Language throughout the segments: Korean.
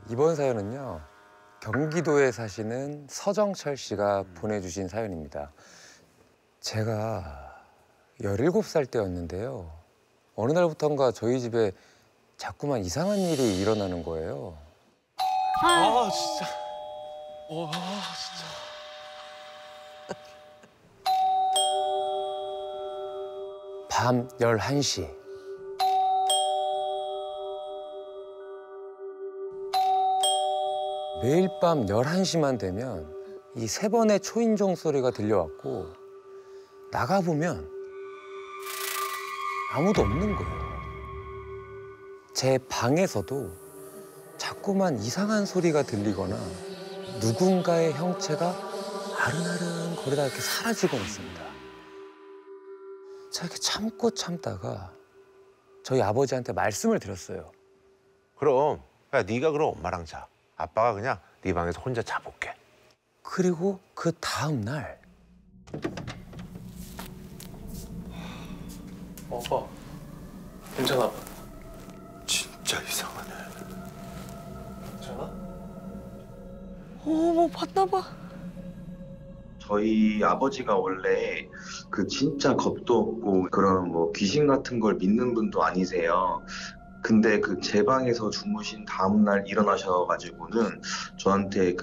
이번 사연은요, 경기도에 사시는 서정철 씨가 보내주신 사연입니다. 제가 17살 때였는데요. 어느 날부턴가 저희 집에 자꾸만 이상한 일이 일어나는 거예요. 아 진짜. 와 진짜. 밤 11시. 매일 밤 11시만 되면 이 3번의 초인종 소리가 들려왔고 나가보면 아무도 없는 거예요. 제 방에서도 자꾸만 이상한 소리가 들리거나 누군가의 형체가 아른아른 거리다 이렇게 사라지곤 있습니다. 제가 이렇게 참고 참다가 저희 아버지한테 말씀을 드렸어요. 그럼 야, 네가 그럼 엄마랑 자. 아빠가 그냥 네 방에서 혼자 자볼게. 그리고 그 다음 날 아빠 괜찮아? 진짜 이상하네. 괜찮아? 뭐 봤나 봐. 저희 아버지가 원래 그 진짜 겁도 없고 그런 뭐 귀신 같은 걸 믿는 분도 아니세요. 근데 그 제 방에서 주무신 다음날 일어나셔가지고는 저한테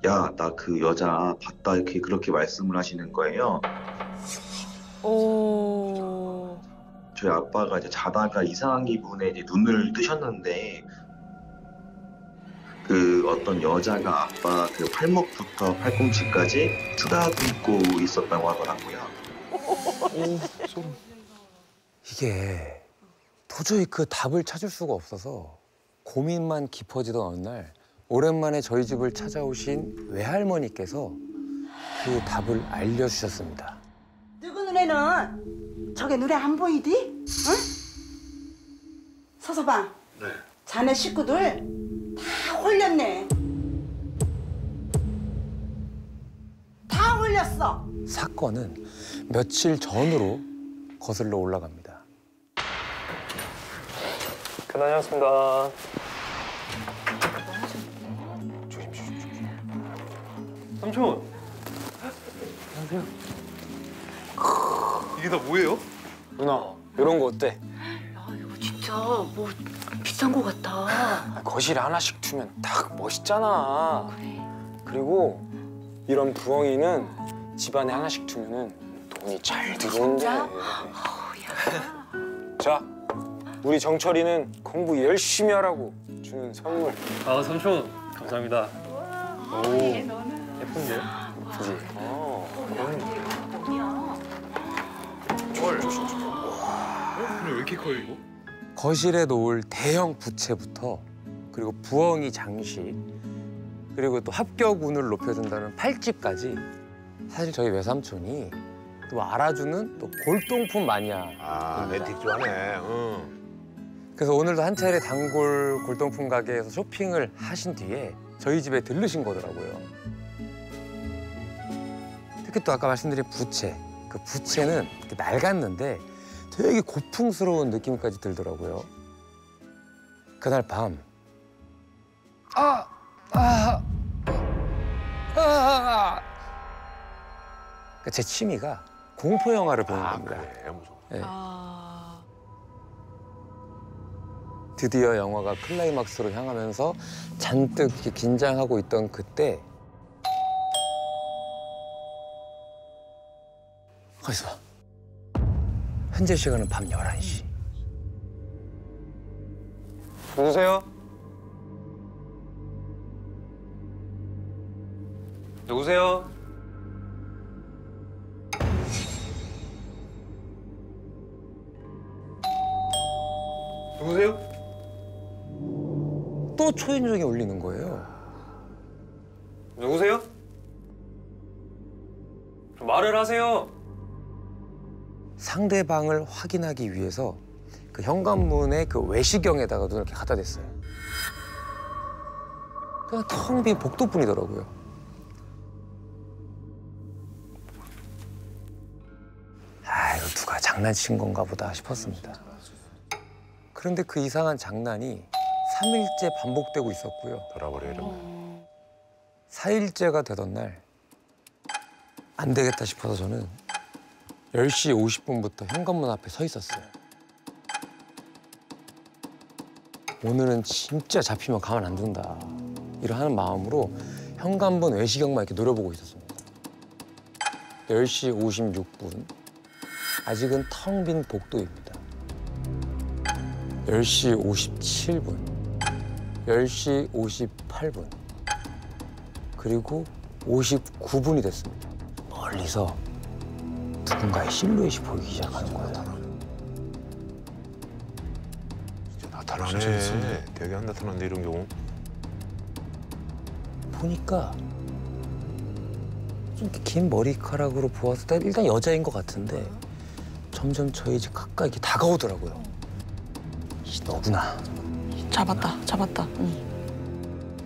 야, 나 그 여자 봤다 이렇게 그렇게 말씀을 하시는 거예요. 오. 저희 아빠가 이제 자다가 이상한 기분에 이제 눈을 뜨셨는데 그 어떤 여자가 아빠 그 팔목부터 팔꿈치까지 쓰다듬고 있었다고 하더라고요. 오 소름. 이게 도저히 그 답을 찾을 수가 없어서 고민만 깊어지던 어느 날 오랜만에 저희 집을 찾아오신 외할머니께서 그 답을 알려주셨습니다. 누구 눈에는 저게 눈에 안 보이디? 응? 서서방. 네. 자네 식구들 다 홀렸네. 다 홀렸어. 사건은 며칠 전으로 거슬러 올라갑니다. 다녀왔습니다. 삼촌. 안녕하세요. 이게 다 뭐예요? 누나, 이런 거 어때? 야, 이거 진짜 뭐 비싼 거 같아. 거실에 하나씩 두면 딱 멋있잖아. 그래. 그리고 이런 부엉이는 집안에 하나씩 두면은 돈이 잘 들어온대. 진짜? 야. 자, 우리 정철이는 공부 열심히 하라고 주는 선물. 아 삼촌 감사합니다. 오 예쁜데요? 그지? 근데 왜 이렇게 커요 이거? 거실에 놓을 대형 부채부터 그리고 부엉이 장식 그리고 또 합격운을 높여준다는 팔찌까지 사실 저희 외삼촌이 또 알아주는 또 골동품 마니아. 아, 앤틱 좋아하네. 응. 그래서 오늘도 한 차례 단골 골동품 가게에서 쇼핑을 하신 뒤에 저희 집에 들르신 거더라고요. 특히 또 아까 말씀드린 부채, 그 부채는 이렇게 낡았는데 되게 고풍스러운 느낌까지 들더라고요. 그날 밤 제 취미가 공포 영화를 보는 겁니다. 그래, 무서워. 네. 아. 드디어 영화가 클라이막스로 향하면서 잔뜩 이렇게 긴장하고 있던 그때 거기서 현재 시간은 밤 11시. 누구세요? 누구세요? 누구세요? 또 초인종이 울리는 거예요. 누구세요? 말을 하세요. 상대방을 확인하기 위해서 그 현관문의 그 외시경에다가 눈을 이렇게 갖다 댔어요. 그냥 텅 빈 복도뿐이더라고요. 아, 이거 누가 장난친 건가 보다 싶었습니다. 그런데 그 이상한 장난이 3일째 반복되고 있었고요. 돌아버려 이러면. 4일째가 되던 날 안 되겠다 싶어서 저는 10시 50분부터 현관문 앞에 서 있었어요. 오늘은 진짜 잡히면 가만 안 둔다. 이러한 마음으로 현관문 외시경만 이렇게 노려보고 있었습니다. 10시 56분. 아직은 텅 빈 복도입니다. 10시 57분. 10시 58분. 그리고 59분이 됐습니다. 멀리서 누군가의 실루엣이 보이기 시작하는 거예요. 진짜 나타나네. 되게 안 나타난데 이런 경우. 보니까 좀 이렇게 긴 머리카락으로 보았을 때 일단 여자인 것 같은데 점점 저희 집 가까이 이렇게 다가오더라고요. 이 너구나. 잡았다.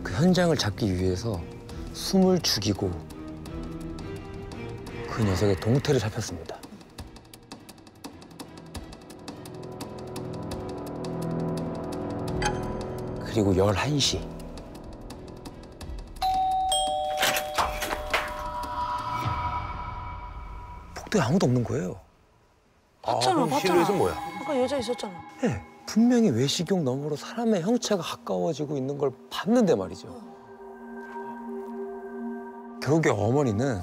그 현장을 잡기 위해서 숨을 죽이고 그 녀석의 동태를 살폈습니다. 그리고 11시. 복도에 아무도 없는 거예요. 그럼 실루엣은 뭐야? 아까 여자 있었잖아. 네, 분명히 외시경 너머로 사람의 형체가 가까워지고 있는 걸 봤는데 말이죠. 결국에 어머니는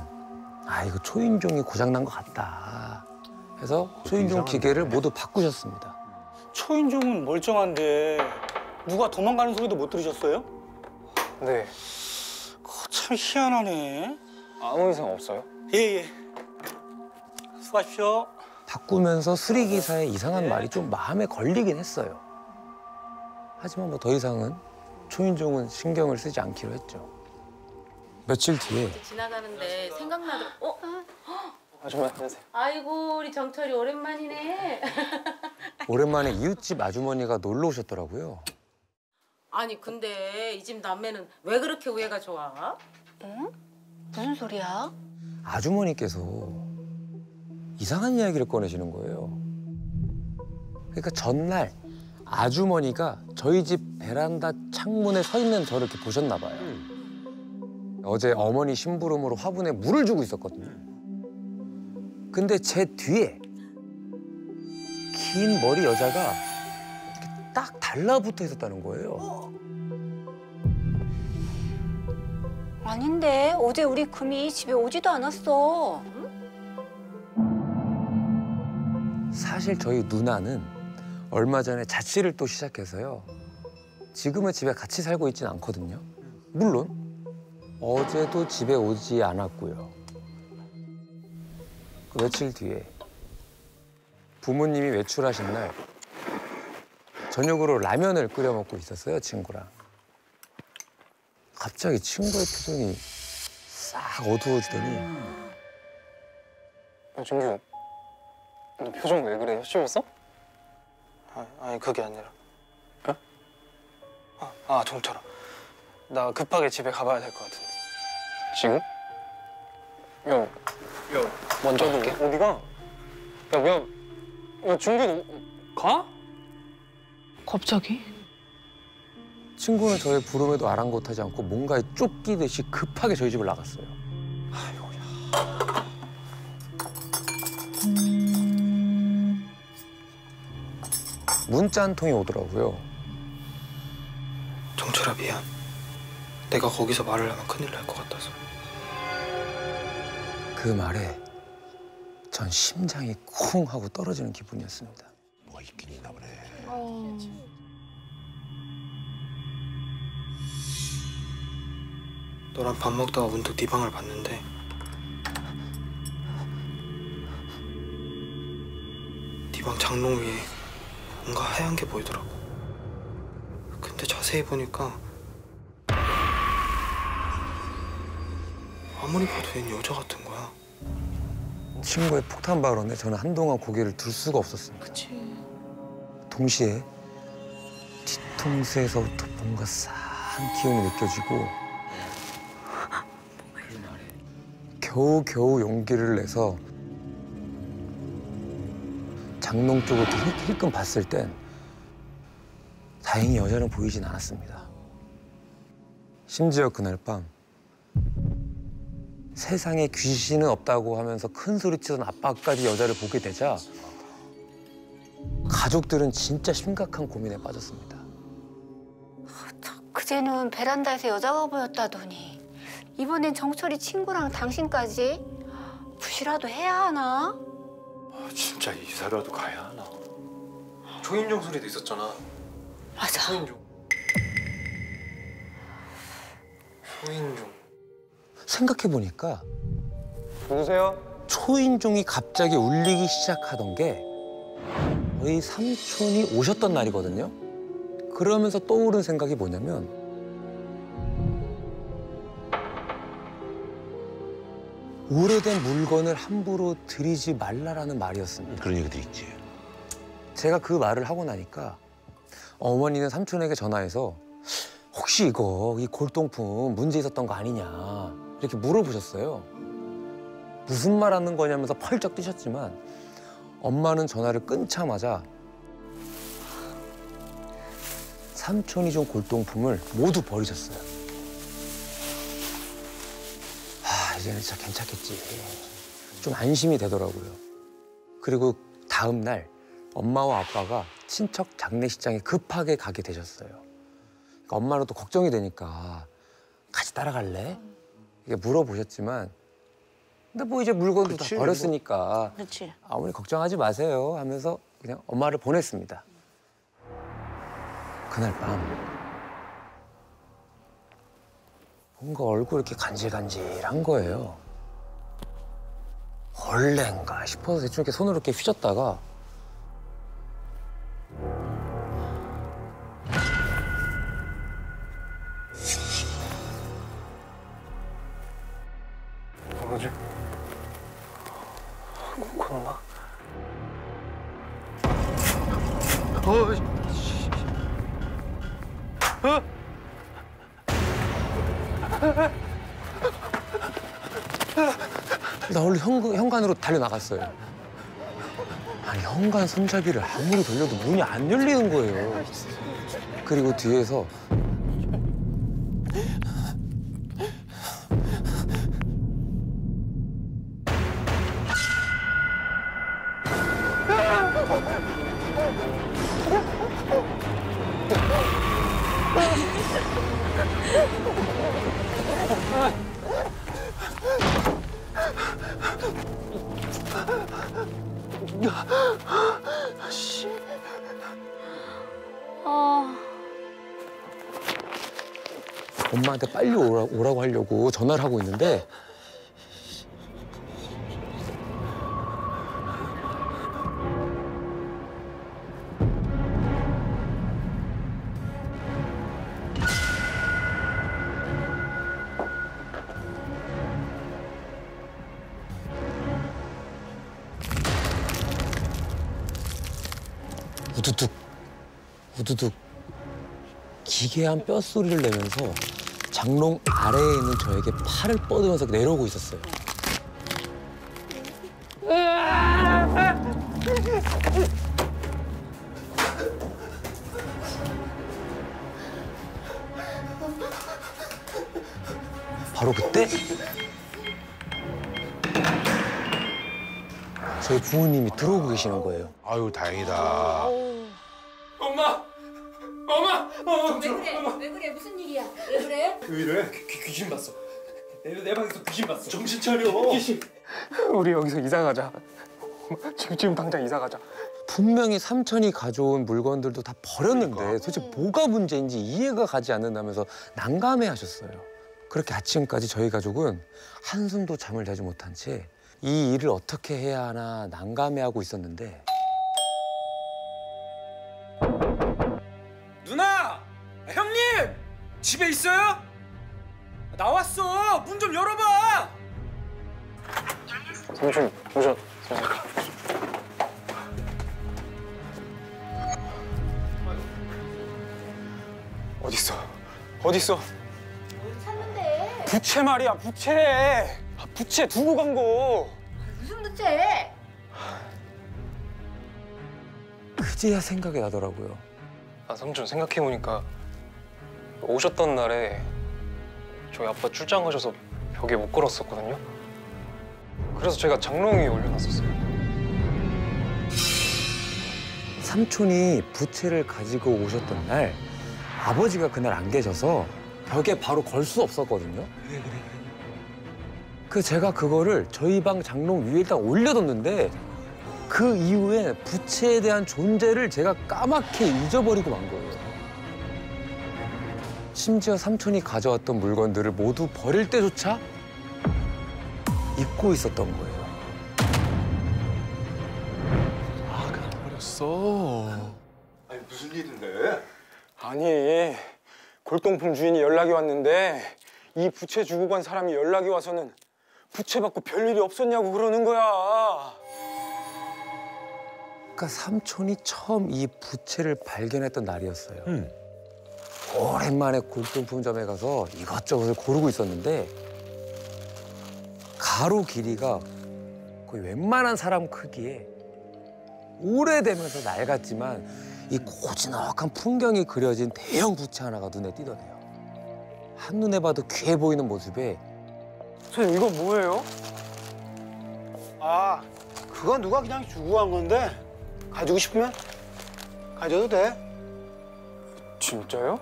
아 이거 초인종이 고장난 것 같다 해서 초인종 기계를 모두 바꾸셨습니다. 초인종은 멀쩡한데 누가 도망가는 소리도 못 들으셨어요? 네. 참 희한하네. 아무 이상 없어요? 예. 수고하십시오. 바꾸면서 수리기사의 이상한 말이 좀 마음에 걸리긴 했어요. 하지만 뭐 더 이상은 초인종은 신경을 쓰지 않기로 했죠. 며칠 뒤에 지나가는데 생각나더라. 아줌마 안녕하세요. 아이고 우리 정철이 오랜만이네. 오랜만에 이웃집 아주머니가 놀러 오셨더라고요. 아니 근데 이 집 남매는 왜 그렇게 우애가 좋아? 무슨 소리야? 아주머니께서 이상한 이야기를 꺼내시는 거예요. 그러니까 전날 아주머니가 저희 집 베란다 창문에 서 있는 저를 이렇게 보셨나 봐요. 어제 어머니 심부름으로 화분에 물을 주고 있었거든요. 근데 제 뒤에 긴 머리 여자가 이렇게 딱 달라붙어 있었다는 거예요. 아닌데 어제 우리 금이 집에 오지도 않았어. 사실 저희 누나는 얼마 전에 자취를 또 시작해서요. 지금은 집에 같이 살고 있진 않거든요. 물론 어제도 집에 오지 않았고요. 그 며칠 뒤에 부모님이 외출하신 날 저녁으로 라면을 끓여 먹고 있었어요, 친구랑. 갑자기 친구의 표정이 싹 어두워지더니 야, 준규. 너 표정 왜 그래? 씌웠어? 아니 그게 아니라. 어? 정철아. 나 급하게 집에 가봐야 될 것 같은데. 지금? 야, 먼저 갈게. 어디가? 야, 준규 너 가? 갑자기? 친구는 저의 부름에도 아랑곳하지 않고 뭔가에 쫓기듯이 급하게 저희 집을 나갔어요. 문자 한 통이 오더라고요. 정철아 미안. 내가 거기서 말을 하면 큰일 날 것 같아서. 그 말에 전 심장이 쿵 하고 떨어지는 기분이었습니다. 뭐가 있긴 있나 보네. 너랑 밥 먹다가 문득 네 방을 봤는데 네 방 장롱 위에 뭔가 하얀 게 보이더라고. 근데 자세히 보니까 아무리 봐도 웬 여자 같은 거야. 친구의 폭탄 발언에 저는 한동안 고개를 들 수가 없었습니다. 동시에 뒤통수에서부터 뭔가 싸한 기운이 느껴지고 겨우겨우 용기를 내서 장롱 쪽을 힐끔 봤을 땐 다행히 여자는 보이진 않았습니다. 심지어 그날 밤 세상에 귀신은 없다고 하면서 큰 소리치던 아빠까지 여자를 보게 되자 가족들은 진짜 심각한 고민에 빠졌습니다. 그제는 베란다에서 여자가 보였다더니 이번엔 정철이 친구랑 당신까지 굿이라도 해야 하나? 진짜 이사라도 가야 하나? 초인종 소리도 있었잖아. 맞아. 초인종. 생각해보니까 누구세요? 초인종이 갑자기 울리기 시작하던 게 거의 삼촌이 오셨던 날이거든요. 그러면서 떠오른 생각이 뭐냐면 오래된 물건을 함부로 들이지 말라라는 말이었습니다. 그런 얘기도 있지. 제가 그 말을 하고 나니까 어머니는 삼촌에게 전화해서 혹시 이 골동품 문제 있었던 거 아니냐 이렇게 물어보셨어요. 무슨 말 하는 거냐면서 펄쩍 뛰셨지만 엄마는 전화를 끊자마자 삼촌이 준 골동품을 모두 버리셨어요. 이제는 진짜 괜찮겠지. 좀 안심이 되더라고요. 그리고 다음 날 엄마와 아빠가 친척 장례식장에 급하게 가게 되셨어요. 그러니까 엄마는 또 걱정이 되니까 같이 따라갈래? 이게 물어보셨지만 근데 뭐 이제 물건도 그치, 다 버렸으니까 그렇지. 아무리 걱정하지 마세요 하면서 그냥 엄마를 보냈습니다. 그날 밤 뭔가 얼굴이 이렇게 간질간질한 거예요. 벌레인가 싶어서 대충 이렇게 손으로 이렇게 휘젓다가 뭐지? 콩콩나? 나 원래 현관으로 달려나갔어요. 아니 현관 손잡이를 아무리 돌려도 문이 안 열리는 거예요. 그리고 뒤에서 엄마한테 빨리 오라고 하려고 전화를 하고 있는데 우두둑 우두둑 기괴한 뼛소리를 내면서 장롱 아래에 있는 저에게 팔을 뻗으면서 내려오고 있었어요. 바로 그때 저희 부모님이 들어오고 계시는 거예요. 아유 다행이다. 엄마! 왜 그래? 무슨 일이야? 왜 그래? 왜 이래? 귀신 봤어. 내 방에서 귀신 봤어. 정신 차려. 귀신. 우리 여기서 이사 가자. 지금 당장 이사 가자. 분명히 삼촌이 가져온 물건들도 다 버렸는데 도대체 뭐가 문제인지 이해가 가지 않는다면서 난감해하셨어요. 그렇게 아침까지 저희 가족은 한숨도 잠을 자지 못한 채 이 일을 어떻게 해야 하나 난감해하고 있었는데 누나! 형님! 집에 있어요? 나왔어! 문 좀 열어봐! 삼촌, 오셨. 어딨어? 찾는데. 부채 말이야, 부채! 부채 두고 간 거! 무슨 부채? 그제야 생각이 나더라고요. 삼촌 생각해보니까 오셨던 날에 저희 아빠 출장 가셔서 벽에 못 걸었었거든요. 그래서 제가 장롱 위에 올려놨었어요. 삼촌이 부채를 가지고 오셨던 날 아버지가 그날 안 계셔서 벽에 바로 걸 수 없었거든요. 그 제가 그거를 저희 방 장롱 위에 일단 올려뒀는데 그 이후에 부채에 대한 존재를 제가 까맣게 잊어버리고 만 거예요. 심지어 삼촌이 가져왔던 물건들을 모두 버릴 때조차 잊고 있었던 거예요. 아, 그냥 버렸어. 아니 무슨 일인데? 아니, 골동품 주인이 연락이 왔는데 이 부채 주고 간 사람이 연락이 와서는 부채 받고 별일이 없었냐고 그러는 거야. 그러니까 삼촌이 처음 이 부채를 발견했던 날이었어요. 오랜만에 골동품점에 가서 이것저것을 고르고 있었는데 가로 길이가 거의 웬만한 사람 크기에 오래되면서 낡았지만 이 고즈넉한 풍경이 그려진 대형 부채 하나가 눈에 띄더래요. 한눈에 봐도 귀해 보이는 모습에 선생님, 이거 뭐예요? 아, 그건 누가 그냥 주고 간 건데 가지고 싶으면 가져도 돼. 진짜요?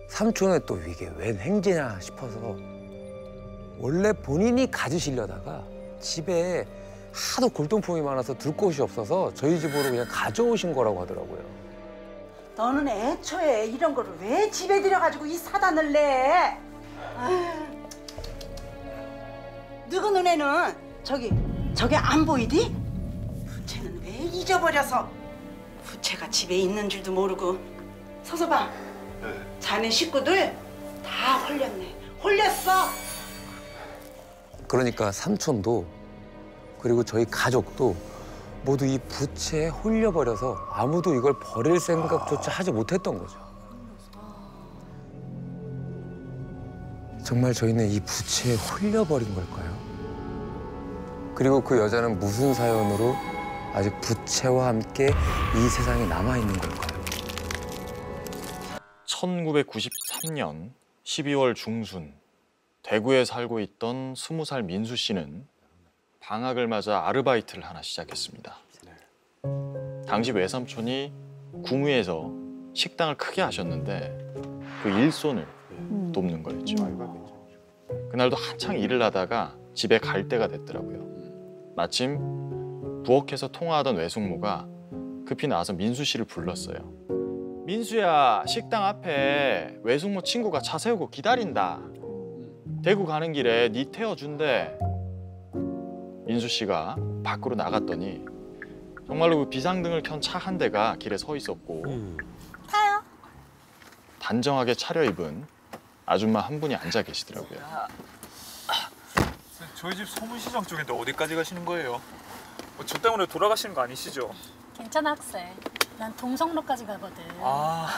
삼촌은 또 이게 웬 행제냐 싶어서 원래 본인이 가지시려다가 집에 하도 골동품이 많아서 둘 곳이 없어서 저희 집으로 그냥 가져오신 거라고 하더라고요. 너는 애초에 이런 거를 왜 집에 들여가지고 이 사단을 내? 아휴. 너희 눈에는 저게 안 보이디? 부채는 왜 잊어버려서 부채가 집에 있는 줄도 모르고. 서서 봐. 자네 식구들 다 홀렸네. 홀렸어. 그러니까 삼촌도 그리고 저희 가족도 모두 이 부채에 홀려버려서 아무도 이걸 버릴 생각조차 하지 못했던 거죠. 정말 저희는 이 부채에 홀려버린 걸까요? 그리고 그 여자는 무슨 사연으로 아직 부채와 함께 이 세상에 남아있는 걸까요? 1993년 12월 중순 대구에 살고 있던 20살 민수 씨는 방학을 맞아 아르바이트를 하나 시작했습니다. 당시 외삼촌이 구미에서 식당을 크게 하셨는데 그 일손을 돕는 거였죠. 그날도 한창 일을 하다가 집에 갈 때가 됐더라고요. 마침 부엌에서 통화하던 외숙모가 급히 나와서 민수 씨를 불렀어요. 민수야, 식당 앞에 외숙모 친구가 차 세우고 기다린다. 대구 가는 길에 니 태워준대. 민수 씨가 밖으로 나갔더니 정말로 그 비상등을 켠 차 한 대가 길에 서 있었고 타요. 단정하게 차려입은 아줌마 한 분이 앉아 계시더라고요. 저희 집 소문시장 쪽인데 어디까지 가시는 거예요? 저 때문에 돌아가시는 거 아니시죠? 괜찮아, 학생. 난 동성로까지 가거든. 아,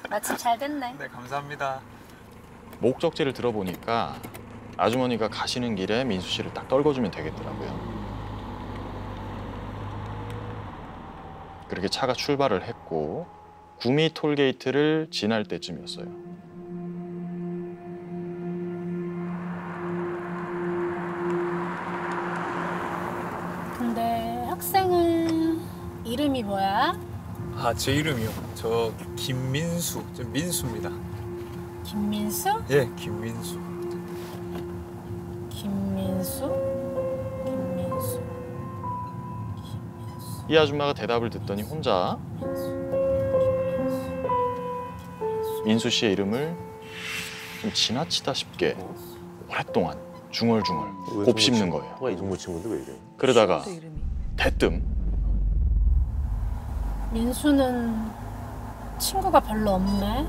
마침 잘 됐네. 네, 감사합니다. 목적지를 들어보니까 아주머니가 가시는 길에 민수 씨를 딱 떨궈주면 되겠더라고요. 그렇게 차가 출발을 했고 구미 톨게이트를 지날 때쯤이었어요. 근데 학생은 이름이 뭐야? 아, 제 이름이요. 저 김민수, 저 민수입니다. 김민수? 예, 김민수. 김민수? 김민수? 이 아줌마가 대답을 듣더니 혼자 민수 씨의 이름을 좀 지나치다 싶게 오랫동안 중얼중얼 곱씹는 거예요. 이동무 친구인데 왜 이래? 그러다가 대뜸 민수는 친구가 별로 없네.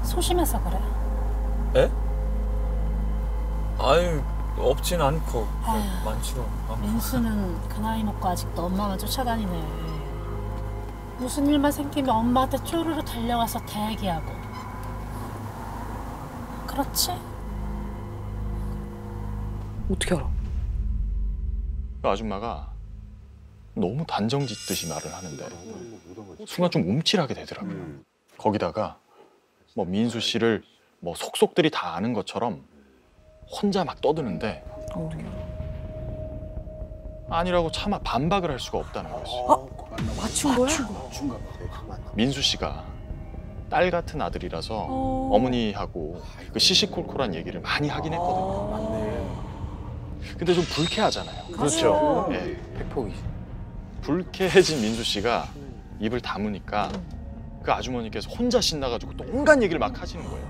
소심해서 그래. 에? 아니, 없진 않고 아휴, 많지도 않고. 민수는 그 나이 먹고 아직도 엄마만 쫓아다니네. 무슨 일만 생기면 엄마한테 쪼르르 달려가서 대기하고. 그렇지? 어떻게 알아? 그 아줌마가 너무 단정짓듯이 말을 하는데 순간 좀 움찔하게 되더라고요. 거기다가 뭐 민수 씨를 뭐 속속들이 다 아는 것처럼 혼자 막 떠드는데 아니라고 차마 반박을 할 수가 없다는 거지. 맞춘 거야? 민수 씨가 딸 같은 아들이라서 어머니하고 그 시시콜콜한 얘기를 많이 하긴 했거든요. 근데 좀 불쾌하잖아요. 그렇죠. 네. 팩폭이지. 불쾌해진 민수 씨가 입을 다무니까 그 아주머니께서 혼자 신나가지고 또 온갖 얘기를 막 하시는 거예요.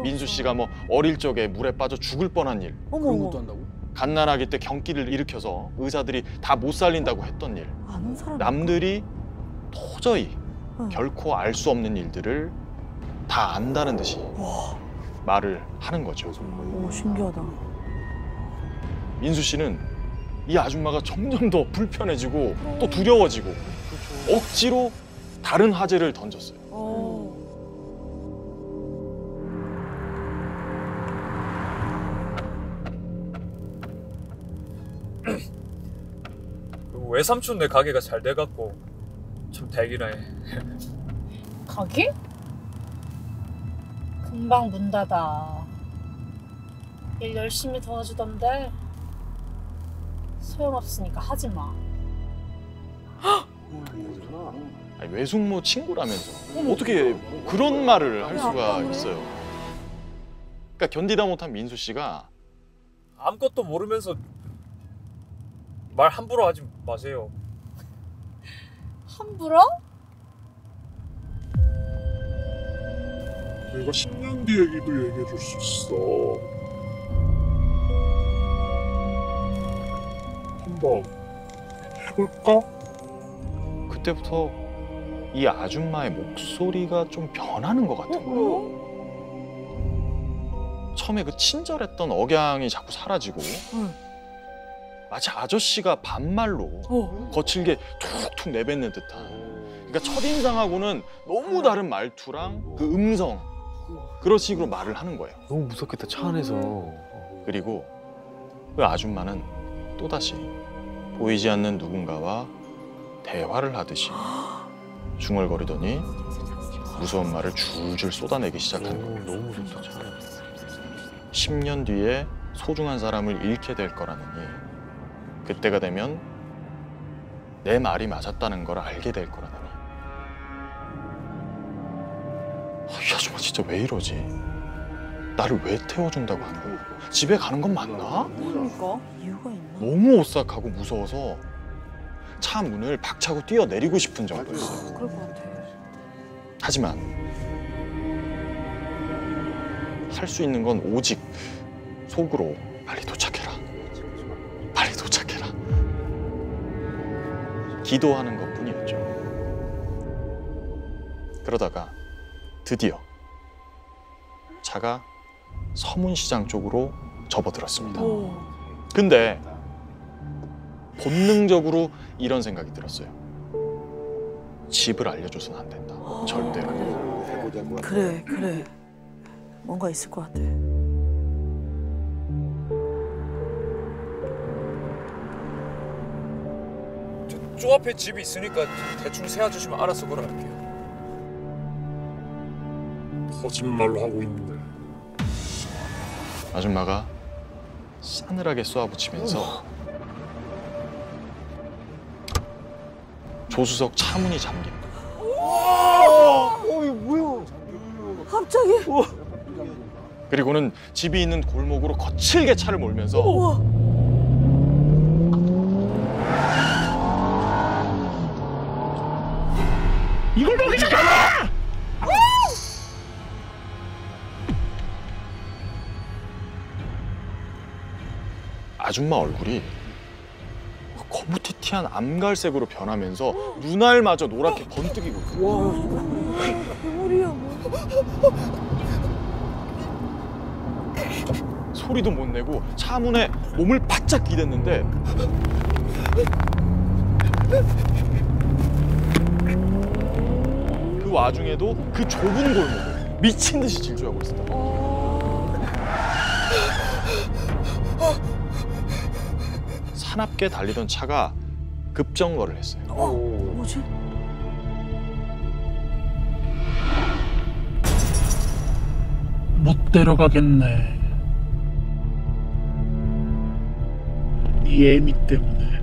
민수 씨가 뭐 어릴 적에 물에 빠져 죽을 뻔한 일, 그런 것도 한다고? 갓난아기 때 경기를 일으켜서 의사들이 다 못 살린다고 했던 일, 아는 사람 남들이 도저히 결코 알 수 없는 일들을 다 안다는 듯이 말을 하는 거죠. 오, 신기하다. 민수 씨는 이 아줌마가 점점 더 불편해지고 또 두려워지고 억지로 다른 화제를 던졌어요. 외삼촌네 가게가 잘 돼갖고 참 다행이라 해. 가게? 금방 문 닫아. 일 열심히 도와주던데 소용없으니까 하지 마. 아니, 외숙모 친구라면서 어떻게 그런 말을 할 수가 있어요. 그러니까 견디다 못한 민수 씨가 아무것도 모르면서 말 함부로 하지 마세요. 함부로? 내가 10년 뒤 얘기도 얘기해 줄 수 있어. 한번 해볼까? 그때부터 이 아줌마의 목소리가 좀 변하는 것 같은 거예요. 처음에 그 친절했던 억양이 자꾸 사라지고 마치 아저씨가 반말로 거칠게 툭툭 내뱉는 듯한, 그러니까 첫인상하고는 너무 다른 말투랑 그 음성, 그런 식으로 말을 하는 거예요. 너무 무섭겠다, 차 안에서. 그리고 그 아줌마는 또다시 보이지 않는 누군가와 대화를 하듯이 중얼거리더니 무서운 말을 줄줄 쏟아내기 시작하는 겁니다. 너무 무섭다, 차. 10년 뒤에 소중한 사람을 잃게 될 거라느니 그때가 되면 내 말이 맞았다는 걸 알게 될 거라느니. 이 아줌마 진짜 왜 이러지? 나를 왜 태워준다고 하는 거야? 집에 가는 건 맞나? 그러니까 이유가 있나? 너무 오싹하고 무서워서 차 문을 박차고 뛰어내리고 싶은 정도였어요. 그럴 것 같아. 하지만 할 수 있는 건 오직 속으로 빨리 도착해라, 빨리 도착해라, 기도하는 것뿐이었죠. 그러다가 드디어 차가 서문시장 쪽으로 접어들었습니다. 근데 본능적으로 이런 생각이 들었어요. 집을 알려줘서는 안 된다. 절대로. 그래. 뭔가 있을 것 같아. 저 앞에 집이 있으니까 대충 세워주시면 알아서 걸어갈게요. 거짓말로 하고 있네. 아줌마가 싸늘하게 쏘아붙이면서 조수석 차문이 잠깁니다. 이거 뭐야? 갑자기? 그리고는 집이 있는 골목으로 거칠게 차를 몰면서 이걸 먹이잖아! 아줌마 얼굴이 거무튀튀한 암갈색으로 변하면서 눈알마저 노랗게 번뜩이고 괴물이야 뭐. 소리도 못 내고 차 문에 몸을 바짝 기댔는데 그 와중에도 그 좁은 골목을 미친 듯이 질주하고 있었다. 사납게 달리던 차가 급정거를 했어요. 뭐지? 못 데려가겠네. 네 애미 때문에.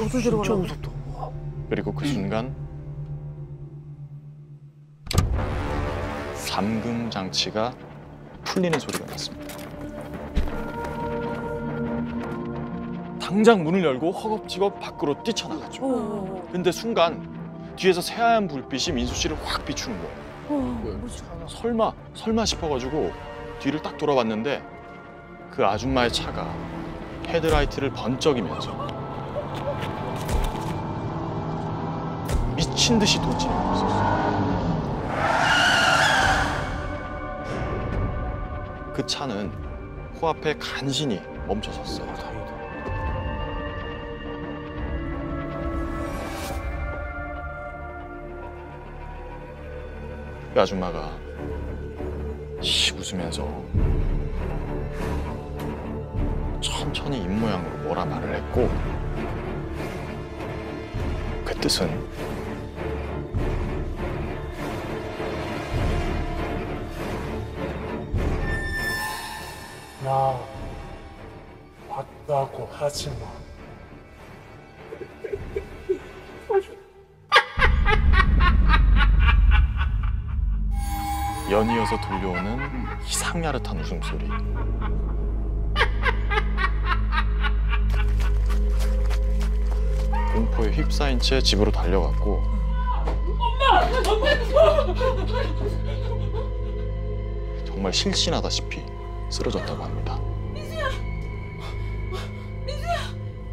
어디 들어가려고? 그리고 그 순간 잠금 장치가 풀리는 소리가 났습니다. 당장 문을 열고 허겁지겁 밖으로 뛰쳐나갔죠. 근데 순간 뒤에서 새하얀 불빛이 민수 씨를 확 비추는 거예요. 설마 싶어가지고 뒤를 딱 돌아봤는데 그 아줌마의 차가 헤드라이트를 번쩍이면서 미친 듯이 돌진하고 있었어요. 그 차는 코앞에 간신히 멈춰섰어요. 그 아줌마가 씩 웃으면서 천천히 입모양으로 뭐라 말을 했고 그 뜻은 나 왔다고 하지 마. 연이어서 들려오는 이상야릇한 웃음소리. 공포에 휩싸인 채 집으로 달려갔고 정말 실신하다시피 쓰러졌다고 합니다. 민수야! 민수야!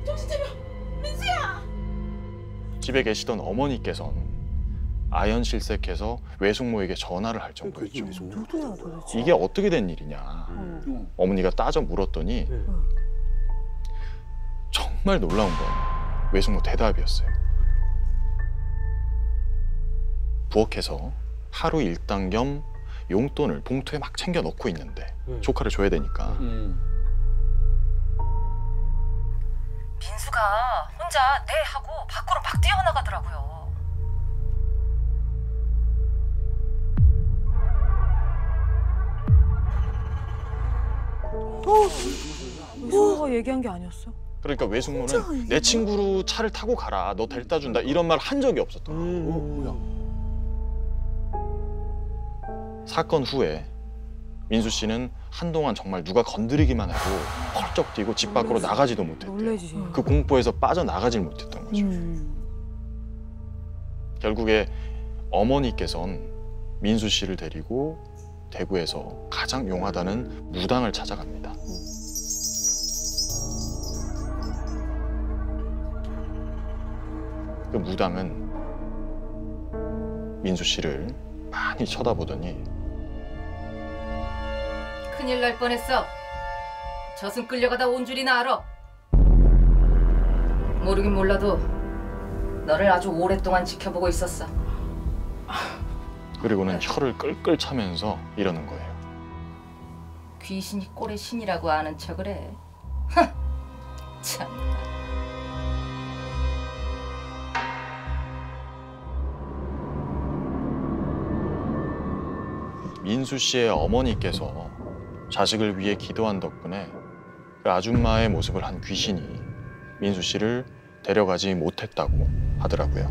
정신 차려! 민수야! 집에 계시던 어머니께서는 아연실색해서 외숙모에게 전화를 할 정도였죠. 누구야 도대체? 이게 어떻게 된 일이냐. 어머니가 따져 물었더니 정말 놀라운 건 외숙모 대답이었어요. 부엌에서 하루 일당 겸 용돈을 봉투에 막 챙겨 넣고 있는데 조카를 줘야 되니까 민수가 혼자 네 하고 밖으로 막 뛰어나가더라고요. 의사가 얘기한 게 아니었어? 그러니까 외숙모는 내 친구로 차를 타고 가라, 너 데려다 준다 이런 말 한 적이 없었던 거예요. 사건 후에 민수 씨는 한동안 정말 누가 건드리기만 해도 펄쩍 뛰고 집 밖으로 나가지도 못했대요. 그 공포에서 빠져나가질 못했던 거죠. 결국에 어머니께선 민수 씨를 데리고 대구에서 가장 용하다는 무당을 찾아갑니다. 그 무당은 민수 씨를 많이 쳐다보더니 큰일 날 뻔했어. 저승 끌려가다 온 줄이나 알아. 모르긴 몰라도 너를 아주 오랫동안 지켜보고 있었어. 그리고는 혀를 끌끌 차면서 이러는 거예요. 귀신이 꼴의 신이라고 아는 척을 해. 참. 민수 씨의 어머니께서 자식을 위해 기도한 덕분에 그 아줌마의 모습을 한 귀신이 민수 씨를 데려가지 못했다고 하더라고요.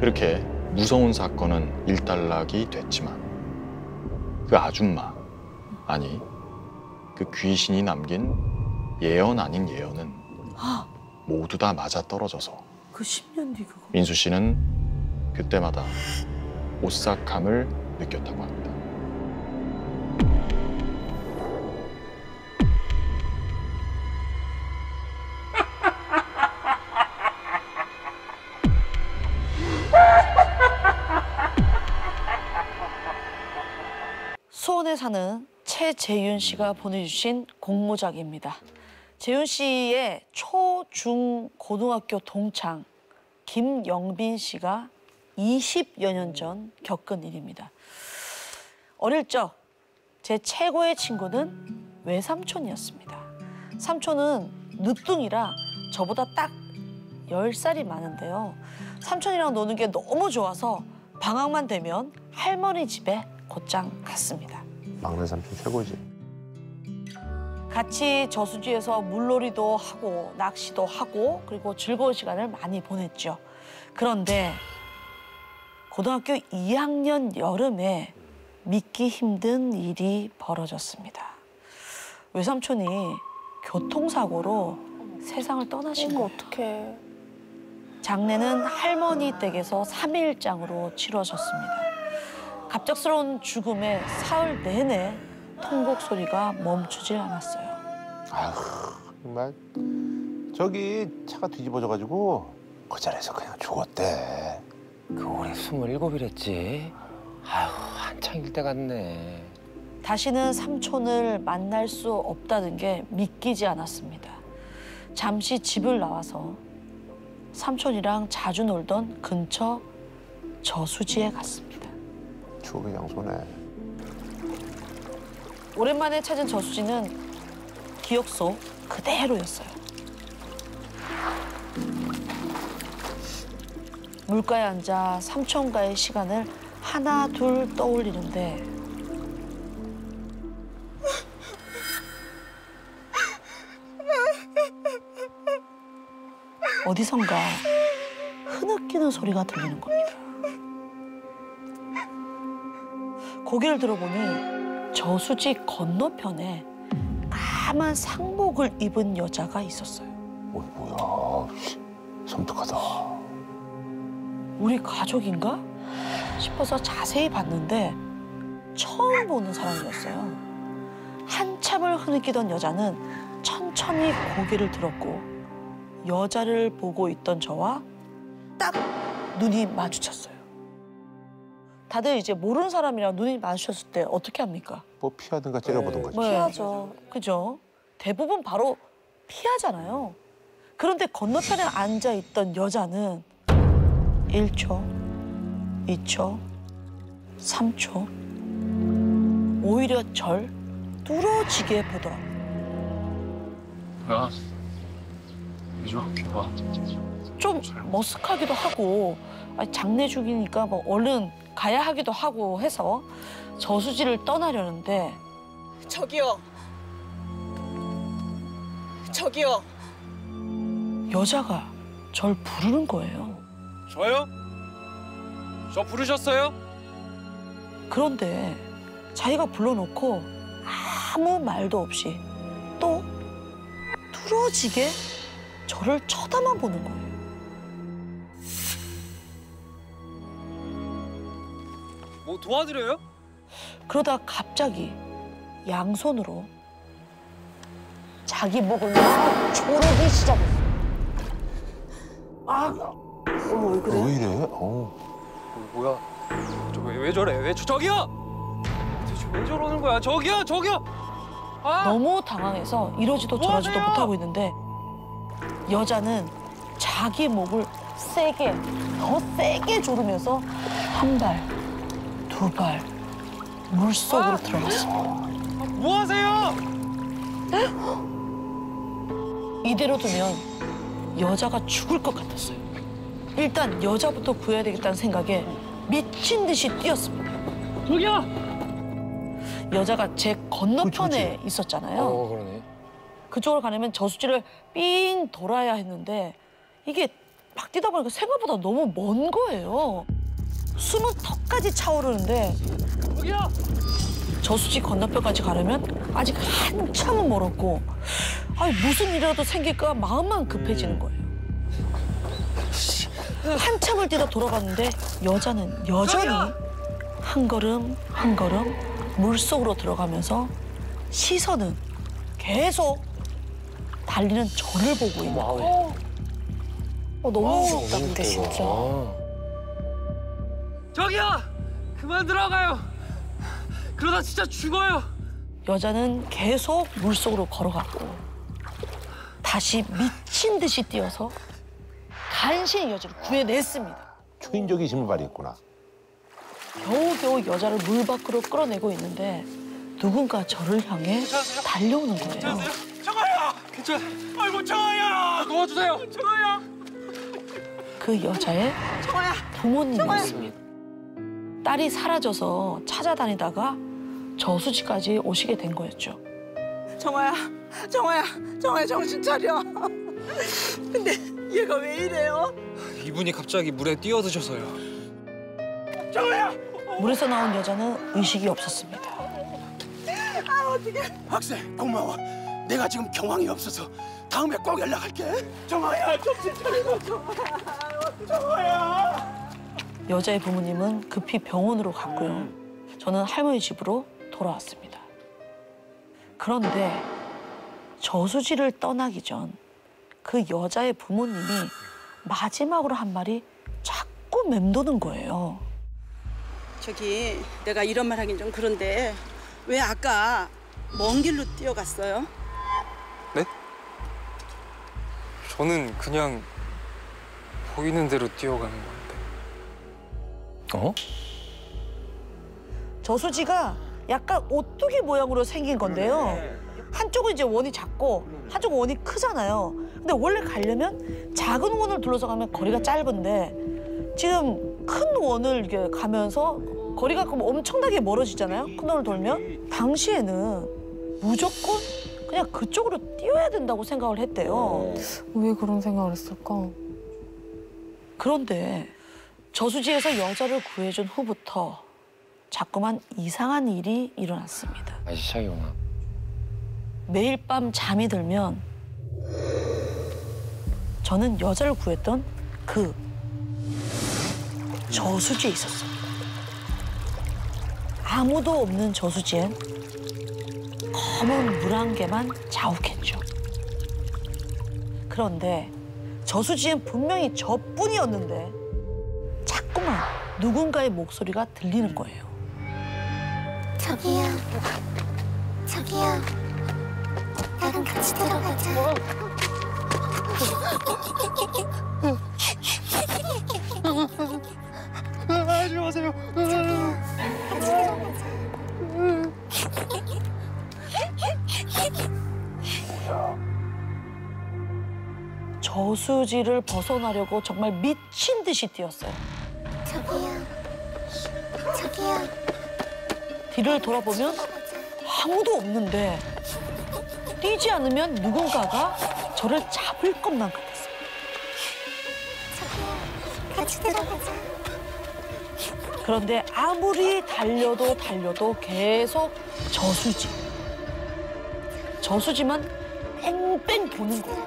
그렇게 무서운 사건은 일단락이 됐지만 그 아줌마, 아니 그 귀신이 남긴 예언 아닌 예언은 모두 다 맞아떨어져서 그 10년 뒤 그거. 민수 씨는 그때마다 오싹함을 느꼈다고 합니다. 수원에 사는 최재윤 씨가 보내주신 공모작입니다. 재윤 씨의 초, 중, 고등학교 동창 김영빈 씨가 20여 년 전 겪은 일입니다. 어릴 적 제 최고의 친구는 외삼촌이었습니다. 삼촌은 늦둥이라 저보다 딱 10살이 많은데요. 삼촌이랑 노는 게 너무 좋아서 방학만 되면 할머니 집에 곧장 갔습니다. 막내 삼촌 최고지. 같이 저수지에서 물놀이도 하고 낚시도 하고 그리고 즐거운 시간을 많이 보냈죠. 그런데 고등학교 2학년 여름에 믿기 힘든 일이 벌어졌습니다. 외삼촌이 교통사고로 세상을 떠나신 거예요. 어떡해. 장례는 할머니 댁에서 3일장으로 치러졌습니다. 갑작스러운 죽음에 사흘 내내 통곡 소리가 멈추질 않았어요. 아휴, 정말. 저기 차가 뒤집어져가지고 그 자리에서 그냥 죽었대. 그 올해 27이랬지. 아휴, 한창일 때 같네. 다시는 삼촌을 만날 수 없다는 게 믿기지 않았습니다. 잠시 집을 나와서 삼촌이랑 자주 놀던 근처 저수지에 갔습니다. 추억의 장소네. 오랜만에 찾은 저수지는 기억 속 그대로였어요. 물가에 앉아 삼촌과의 시간을 하나 둘 떠올리는데 어디선가 흐느끼는 소리가 들리는 겁니다. 고개를 들어보니 저수지 건너편에 까만 상복을 입은 여자가 있었어요. 뭐야, 섬뜩하다. 우리 가족인가 싶어서 자세히 봤는데 처음 보는 사람이었어요. 한참을 흐느끼던 여자는 천천히 고개를 들었고 여자를 보고 있던 저와 딱 눈이 마주쳤어요. 다들 이제 모르는 사람이랑 눈이 마주쳤을 때 어떻게 합니까? 뭐 피하든가 째려보든 거지. 피하죠. 그죠? 대부분 바로 피하잖아요. 그런데 건너편에 앉아있던 여자는 1초, 2초, 3초 오히려 절 뚫어지게 보더라고요. 야, 이리 와, 와. 좀 머쓱하기도 하고 장례 중이니까 뭐 얼른 가야 하기도 하고 해서 저수지를 떠나려는데 저기요. 저기요. 여자가 절 부르는 거예요. 저요? 저 부르셨어요? 그런데 자기가 불러놓고 아무 말도 없이 또 뚫어지게 저를 쳐다만 보는 거예요. 뭐 도와드려요? 그러다 갑자기 양손으로 자기 목을 막 조르기 시작했어요. 어머 왜 그래? 왜 이래? 뭐야? 저 왜 저래? 왜 저기요? 대체 왜 저러는 거야? 저기요, 저기요. 아! 너무 당황해서 이러지도 저러지도 못하고 있는데 여자는 자기 목을 세게, 더 세게 조르면서 한 발, 두 발 물속으로 들어갔습니다. 뭐 하세요? 이대로 두면 여자가 죽을 것 같았어요. 일단 여자부터 구해야 되겠다는 생각에 미친 듯이 뛰었습니다. 저기요! 여자가 제 건너편에 있었잖아요. 그러네. 그쪽으로 가려면 저수지를 삥 돌아야 했는데 이게 막 뛰다 보니까 생각보다 너무 먼 거예요. 숨은 턱까지 차오르는데 저기요! 저수지 건너편까지 가려면 아직 한참은 멀었고 무슨 일이라도 생길까 마음만 급해지는 거예요. 한참을 뛰다 돌아갔는데 여자는 여전히 한 걸음 한 걸음 물속으로 들어가면서 시선은 계속 달리는 저를 보고 있는 거예요. 너무 무섭다 근데 진짜. 저기요! 그만 들어가요. 그러다 진짜 죽어요. 여자는 계속 물속으로 걸어갔고 다시 미친 듯이 뛰어서 간신히 여자를 구해냈습니다. 초인적인 힘을 발휘했구나. 겨우겨우 여자를 물 밖으로 끌어내고 있는데 누군가 저를 향해 달려오는 거예요. 저거요! 정아야! 괜찮아. 아이고 정아야! 도와주세요. 정아야! 그 여자의 부모님이었습니다. 딸이 사라져서 찾아다니다가 저수지까지 오시게 된 거였죠. 정아야 정신 차려. 근데 얘가 왜 이래요? 이분이 갑자기 물에 뛰어드셔서요. 정아야! 물에서 나온 여자는 의식이 없었습니다. 아 어떡해. 학생 고마워. 내가 지금 경황이 없어서 다음에 꼭 연락할게. 정아야 정신 차리고. 정아야. 여자의 부모님은 급히 병원으로 갔고요. 저는 할머니 집으로 돌아왔습니다. 그런데 저수지를 떠나기 전 그 여자의 부모님이 마지막으로 한 말이 자꾸 맴도는 거예요. 저기 내가 이런 말 하긴 좀 그런데 왜 아까 먼 길로 뛰어갔어요? 네? 저는 그냥 보이는 대로 뛰어가는 건데. 어? 저수지가 약간 오뚜기 모양으로 생긴 건데요. 한쪽은 이제 원이 작고 한쪽은 원이 크잖아요. 근데 원래 가려면 작은 원을 둘러서 가면 거리가 짧은데 지금 큰 원을 이렇게 가면서 거리가 엄청나게 멀어지잖아요. 큰 원을 돌면. 당시에는 무조건 그냥 그쪽으로 뛰어야 된다고 생각을 했대요. 왜 그런 생각을 했을까? 그런데 저수지에서 여자를 구해준 후부터 자꾸만 이상한 일이 일어났습니다. 다시 시작이구나. 매일 밤 잠이 들면 저는 여자를 구했던 그 저수지에 있었습니다. 아무도 없는 저수지엔 검은 물 한 개만 자욱했죠. 그런데 저수지엔 분명히 저뿐이었는데 자꾸만 누군가의 목소리가 들리는 거예요. 저기요. 나랑 같이 들어가자. 하지 마세요. 같이 들어가자. 저수지를 벗어나려고 정말 미친 듯이 뛰었어요. 저기요. 뒤를 돌아보면 아무도 없는데 뛰지 않으면 누군가가 저를 잡을 것만 같았어요. 같이 들어가자. 그런데 아무리 달려도 계속 저수지만 뺑뺑 도는 거예요.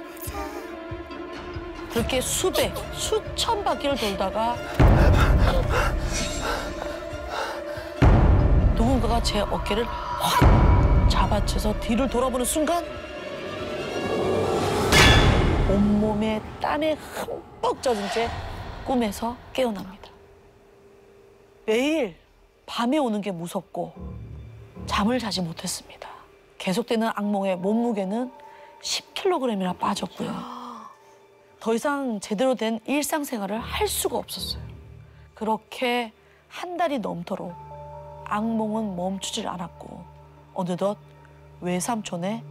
그렇게 수천 바퀴를 돌다가 누군가가 제 어깨를 확 잡아채서 뒤를 돌아보는 순간 온몸에 땀에 흠뻑 젖은 채 꿈에서 깨어납니다. 매일 밤에 오는 게 무섭고 잠을 자지 못했습니다. 계속되는 악몽에 몸무게는 10kg이나 빠졌고요. 더 이상 제대로 된 일상생활을 할 수가 없었어요. 그렇게 한 달이 넘도록 악몽은 멈추질 않았고 어느덧 외삼촌의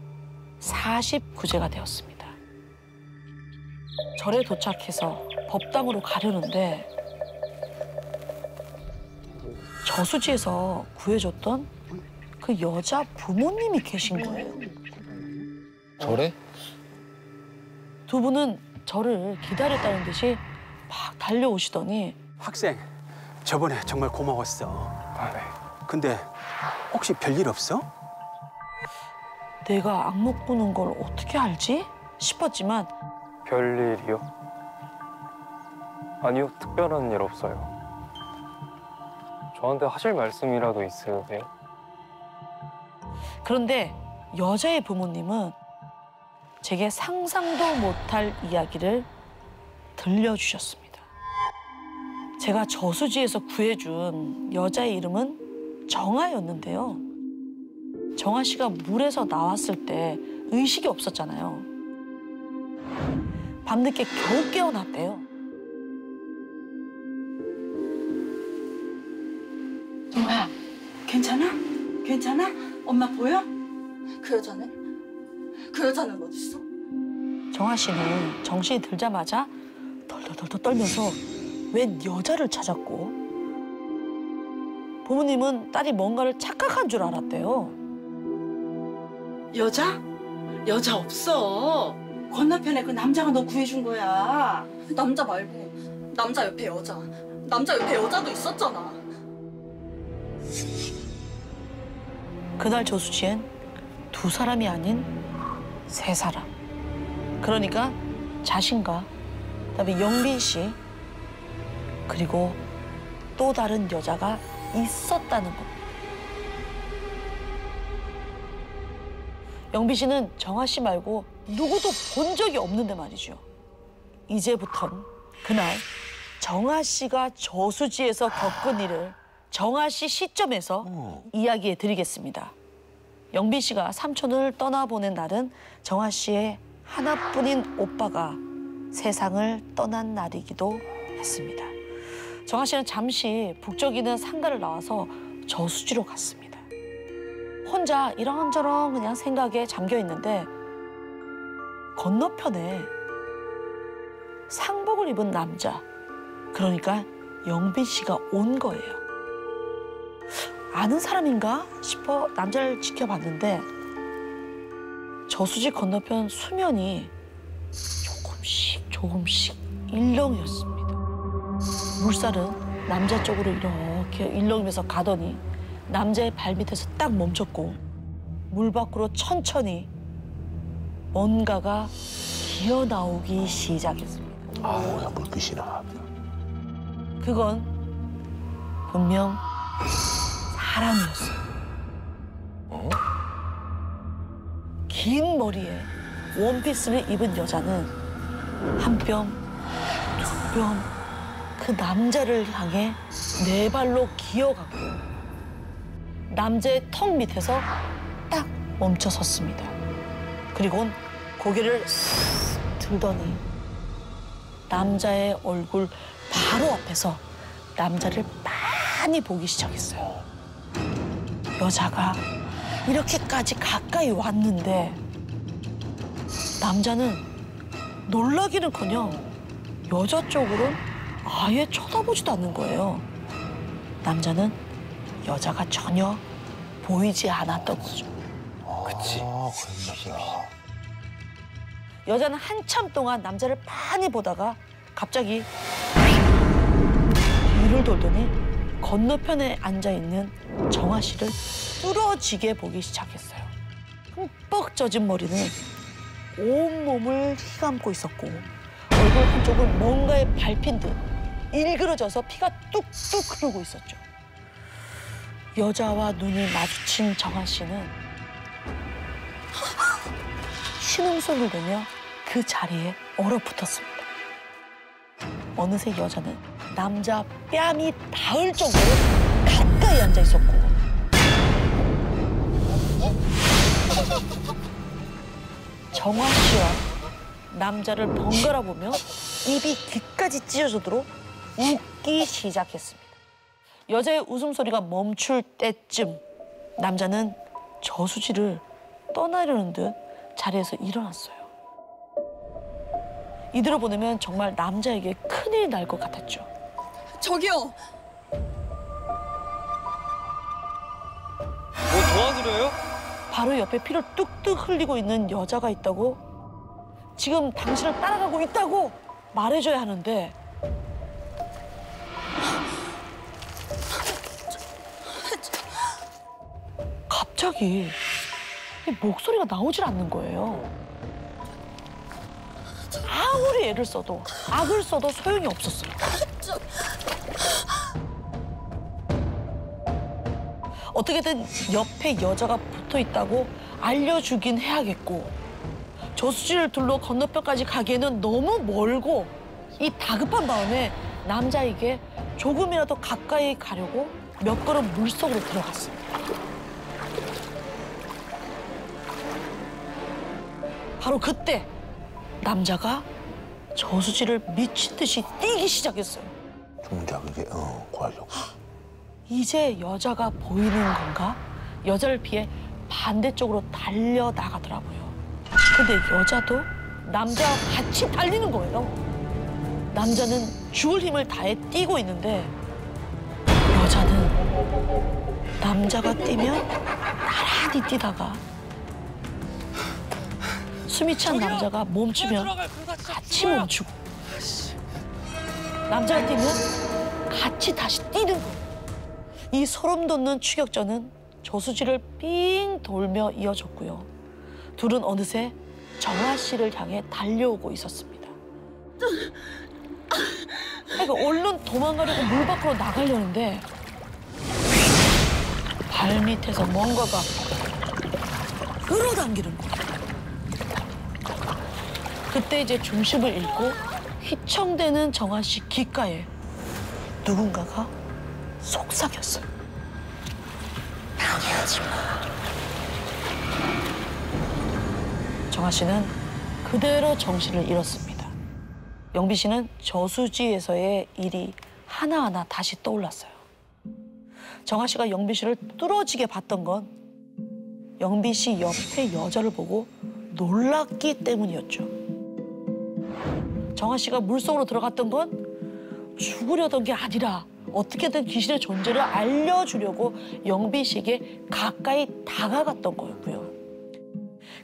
49제가 되었습니다. 절에 도착해서 법당으로 가려는데 저수지에서 구해줬던 그 여자 부모님이 계신 거예요. 절에? 두 분은 저를 기다렸다는 듯이 막 달려오시더니 학생, 저번에 정말 고마웠어. 네. 근데 혹시 별일 없어? 내가 악몽 꾸는 걸 어떻게 알지? 싶었지만 별일이요? 아니요, 특별한 일 없어요. 저한테 하실 말씀이라도 있으세요? 그런데 여자의 부모님은 제게 상상도 못할 이야기를 들려주셨습니다. 제가 저수지에서 구해준 여자의 이름은 정아였는데요. 정아 씨가 물에서 나왔을 때 의식이 없었잖아요. 밤늦게 겨우 깨어났대요. 정아야, 괜찮아? 엄마 보여? 그 여자네? 그 여자는 어딨어? 정아 씨는 정신이 들자마자 덜덜덜 떨면서 웬 여자를 찾았고 부모님은 딸이 뭔가를 착각한 줄 알았대요. 여자? 여자 없어. 건너편에 그 남자가 너 구해준 거야. 남자 말고 남자 옆에 여자. 남자 옆에 여자도 있었잖아. 그날 저수지엔 두 사람이 아닌 세 사람. 그러니까 자신과 그다음에 영빈 씨 그리고 또 다른 여자가 있었다는 겁니다. 영빈 씨는 정아 씨 말고 누구도 본 적이 없는데 말이죠. 이제부턴 그날 정아 씨가 저수지에서 겪은 일을 정아 씨 시점에서 이야기해 드리겠습니다. 영빈 씨가 삼촌을 떠나보낸 날은 정아 씨의 하나뿐인 오빠가 세상을 떠난 날이기도 했습니다. 정아 씨는 잠시 북적이는 상가를 나와서 저수지로 갔습니다. 혼자 이런저런 그냥 생각에 잠겨 있는데 건너편에 상복을 입은 남자, 그러니까 영빈 씨가 온 거예요. 아는 사람인가 싶어 남자를 지켜봤는데 저수지 건너편 수면이 조금씩 일렁였습니다. 물살은 남자 쪽으로 이렇게 일렁이면서 가더니 남자의 발밑에서 딱 멈췄고 물 밖으로 천천히 뭔가가 기어나오기 시작했습니다. 아, 물빛이 나. 그건 분명 사람이었어요. 긴 머리에 원피스를 입은 여자는 한 뼘, 두 뼘 그 남자를 향해 네 발로 기어가고 남자의 턱 밑에서 딱 멈춰 섰습니다. 그리고는 고개를 쓱 들더니 남자의 얼굴 바로 앞에서 남자를 많이 보기 시작했어요. 여자가 이렇게까지 가까이 왔는데 남자는 놀라기는커녕 여자 쪽으로 아예 쳐다보지도 않는 거예요. 남자는 여자가 전혀 보이지 않았던 거죠. 그치. 여자는 한참 동안 남자를 많이 보다가 갑자기 뒤를 돌더니 건너편에 앉아있는 정아 씨를 뚫어지게 보기 시작했어요. 흠뻑 젖은 머리는 온몸을 휘감고 있었고 얼굴 한쪽을 뭔가에 밟힌 듯 일그러져서 피가 뚝뚝 흐르고 있었죠. 여자와 눈이 마주친 정아 씨는 신음소리를 내며 그 자리에 얼어붙었습니다. 어느새 여자는 남자 뺨이 닿을 정도로 가까이 앉아 있었고 정아 씨와 남자를 번갈아 보며 입이 귀까지 찢어지도록 웃기 시작했습니다. 여자의 웃음소리가 멈출 때쯤 남자는 저수지를 떠나려는 듯 자리에서 일어났어요. 이대로 보내면 정말 남자에게 큰일이 날 것 같았죠. 저기요. 뭐 도와드려요? 바로 옆에 피를 뚝뚝 흘리고 있는 여자가 있다고? 지금 당신을 따라가고 있다고 말해줘야 하는데 갑자기 이 목소리가 나오질 않는 거예요. 아무리 애를 써도 악을 써도 소용이 없었어요. 어떻게든 옆에 여자가 붙어 있다고 알려주긴 해야겠고 저수지를 둘러 건너편까지 가기에는 너무 멀고 이 다급한 마음에 남자에게 조금이라도 가까이 가려고 몇 걸음 물속으로 들어갔습니다. 바로 그때 남자가 저수지를 미친 듯이 뛰기 시작했어요. 동작이 구하려고. 이제 여자가 보이는 건가? 여자를 피해 반대쪽으로 달려나가더라고요. 근데 여자도 남자와 같이 달리는 거예요. 남자는 죽을 힘을 다해 뛰고 있는데 여자는 남자가 뛰면 나란히 뛰다가 숨이 찬 남자가 멈추면 같이 멈추고 남자가 뛰면 같이 다시 뛰는 거예요. 이 소름 돋는 추격전은 저수지를 삥 돌며 이어졌고요. 둘은 어느새 정아 씨를 향해 달려오고 있었습니다. 그러니까 얼른 도망가려고 물 밖으로 나가려는데 발밑에서 뭔가가 끌어당기는 거예요. 그때 이제 중심을 잃고 휘청대는 정아 씨 귓가에 누군가가 속삭였어요. 방해하지 마. 정아 씨는 그대로 정신을 잃었습니다. 영비 씨는 저수지에서의 일이 하나하나 다시 떠올랐어요. 정아 씨가 영비 씨를 뚫어지게 봤던 건 영비 씨 옆에 여자를 보고 놀랐기 때문이었죠. 정아 씨가 물속으로 들어갔던 건 죽으려던 게 아니라 어떻게든 귀신의 존재를 알려주려고 영비 씨에게 가까이 다가갔던 거였고요.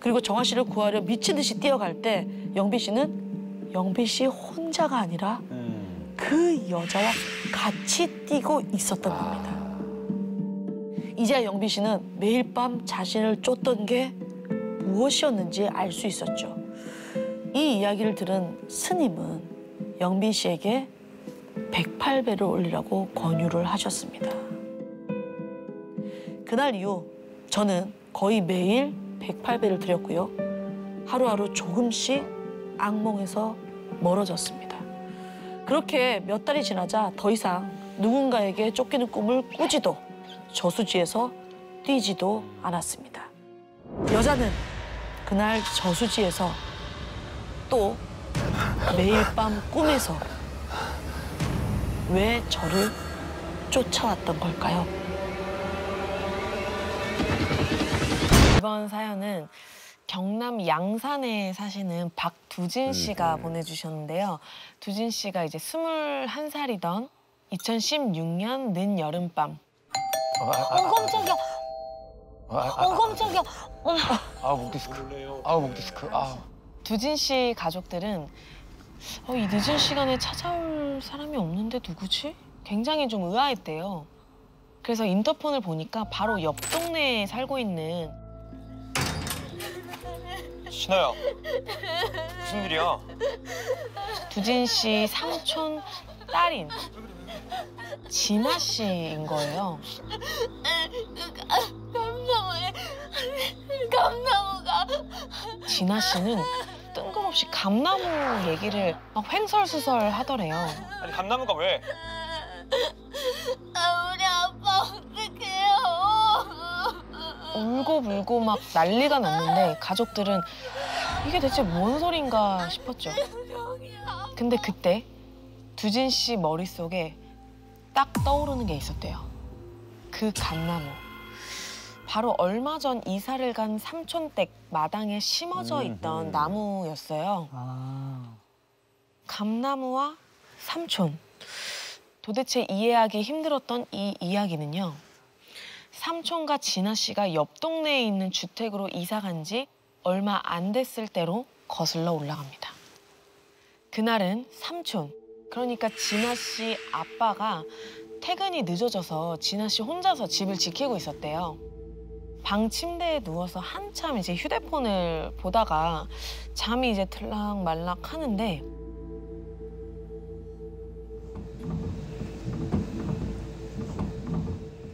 그리고 정아 씨를 구하려 미친 듯이 뛰어갈 때 영비 씨는 영비 씨 혼자가 아니라 그 여자와 같이 뛰고 있었던 겁니다. 이제야 영비 씨는 매일 밤 자신을 쫓던 게 무엇이었는지 알 수 있었죠. 이 이야기를 들은 스님은 영비 씨에게 108배를 올리라고 권유를 하셨습니다. 그날 이후 저는 거의 매일 108배를 드렸고요. 하루하루 조금씩 악몽에서 멀어졌습니다. 그렇게 몇 달이 지나자 더 이상 누군가에게 쫓기는 꿈을 꾸지도 저수지에서 뛰지도 않았습니다. 여자는 그날 저수지에서 또 매일 밤 꿈에서 왜 저를 쫓아왔던 걸까요? 이번 사연은 경남 양산에 사시는 박두진 씨가 보내주셨는데요. 두진 씨가 이제 21살이던 2016년 늦여름밤. 깜짝이야. 깜짝이야. 목 디스크. 목 디스크. 두진 씨 가족들은 이 늦은 시간에 찾아올 사람이 없는데 누구지? 굉장히 좀 의아했대요. 그래서 인터폰을 보니까 바로 옆 동네에 살고 있는 신아야. 무슨 일이야? 두진 씨 삼촌 딸인 진아 씨인 거예요. 감나무가. 진아 씨는 뜬금없이 감나무 얘기를 막 횡설수설 하더래요. 아니 감나무가 왜? 우리 아빠 어떡해요? 울고불고 막 난리가 났는데 가족들은 이게 대체 뭔 소린가 싶었죠. 근데 그때 두진 씨 머릿속에 딱 떠오르는 게 있었대요. 그 감나무. 바로 얼마 전 이사를 간 삼촌댁 마당에 심어져 있던 나무였어요. 감나무와 삼촌. 도대체 이해하기 힘들었던 이 이야기는요. 삼촌과 진아 씨가 옆 동네에 있는 주택으로 이사 간 지 얼마 안 됐을 때로 거슬러 올라갑니다. 그날은 삼촌, 그러니까 진아 씨 아빠가 퇴근이 늦어져서 진아 씨 혼자서 집을 지키고 있었대요. 방 침대에 누워서 한참 이제 휴대폰을 보다가 잠이 이제 들락말락 하는데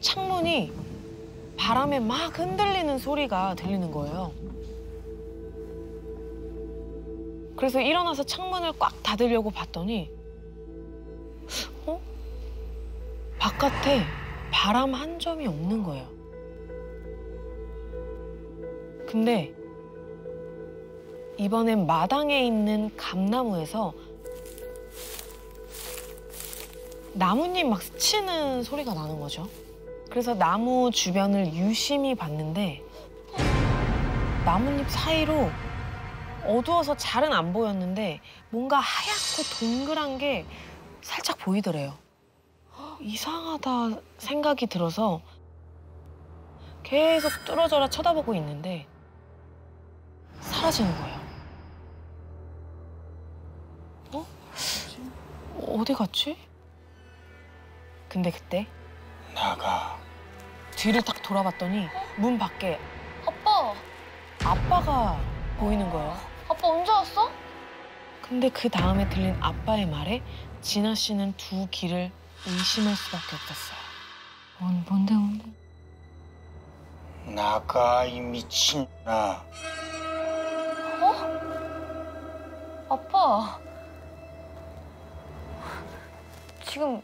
창문이 바람에 막 흔들리는 소리가 들리는 거예요. 그래서 일어나서 창문을 꽉 닫으려고 봤더니 바깥에 바람 한 점이 없는 거예요. 근데 이번엔 마당에 있는 감나무에서 나뭇잎 막 스치는 소리가 나는 거죠. 그래서 나무 주변을 유심히 봤는데 나뭇잎 사이로 어두워서 잘은 안 보였는데 뭔가 하얗고 동그란 게 살짝 보이더래요. 이상하다 생각이 들어서 계속 뚫어져라 쳐다보고 있는데 사라지는 거예요. 어디 갔지? 근데 그때 나가. 뒤를 딱 돌아봤더니 문 밖에 아빠가 보이는 거예요. 아빠 언제 왔어? 근데 그 다음에 들린 아빠의 말에 진아 씨는 두 귀를 의심할 수밖에 없었어요. 뭔데? 나가 이 미친아. 아빠. 지금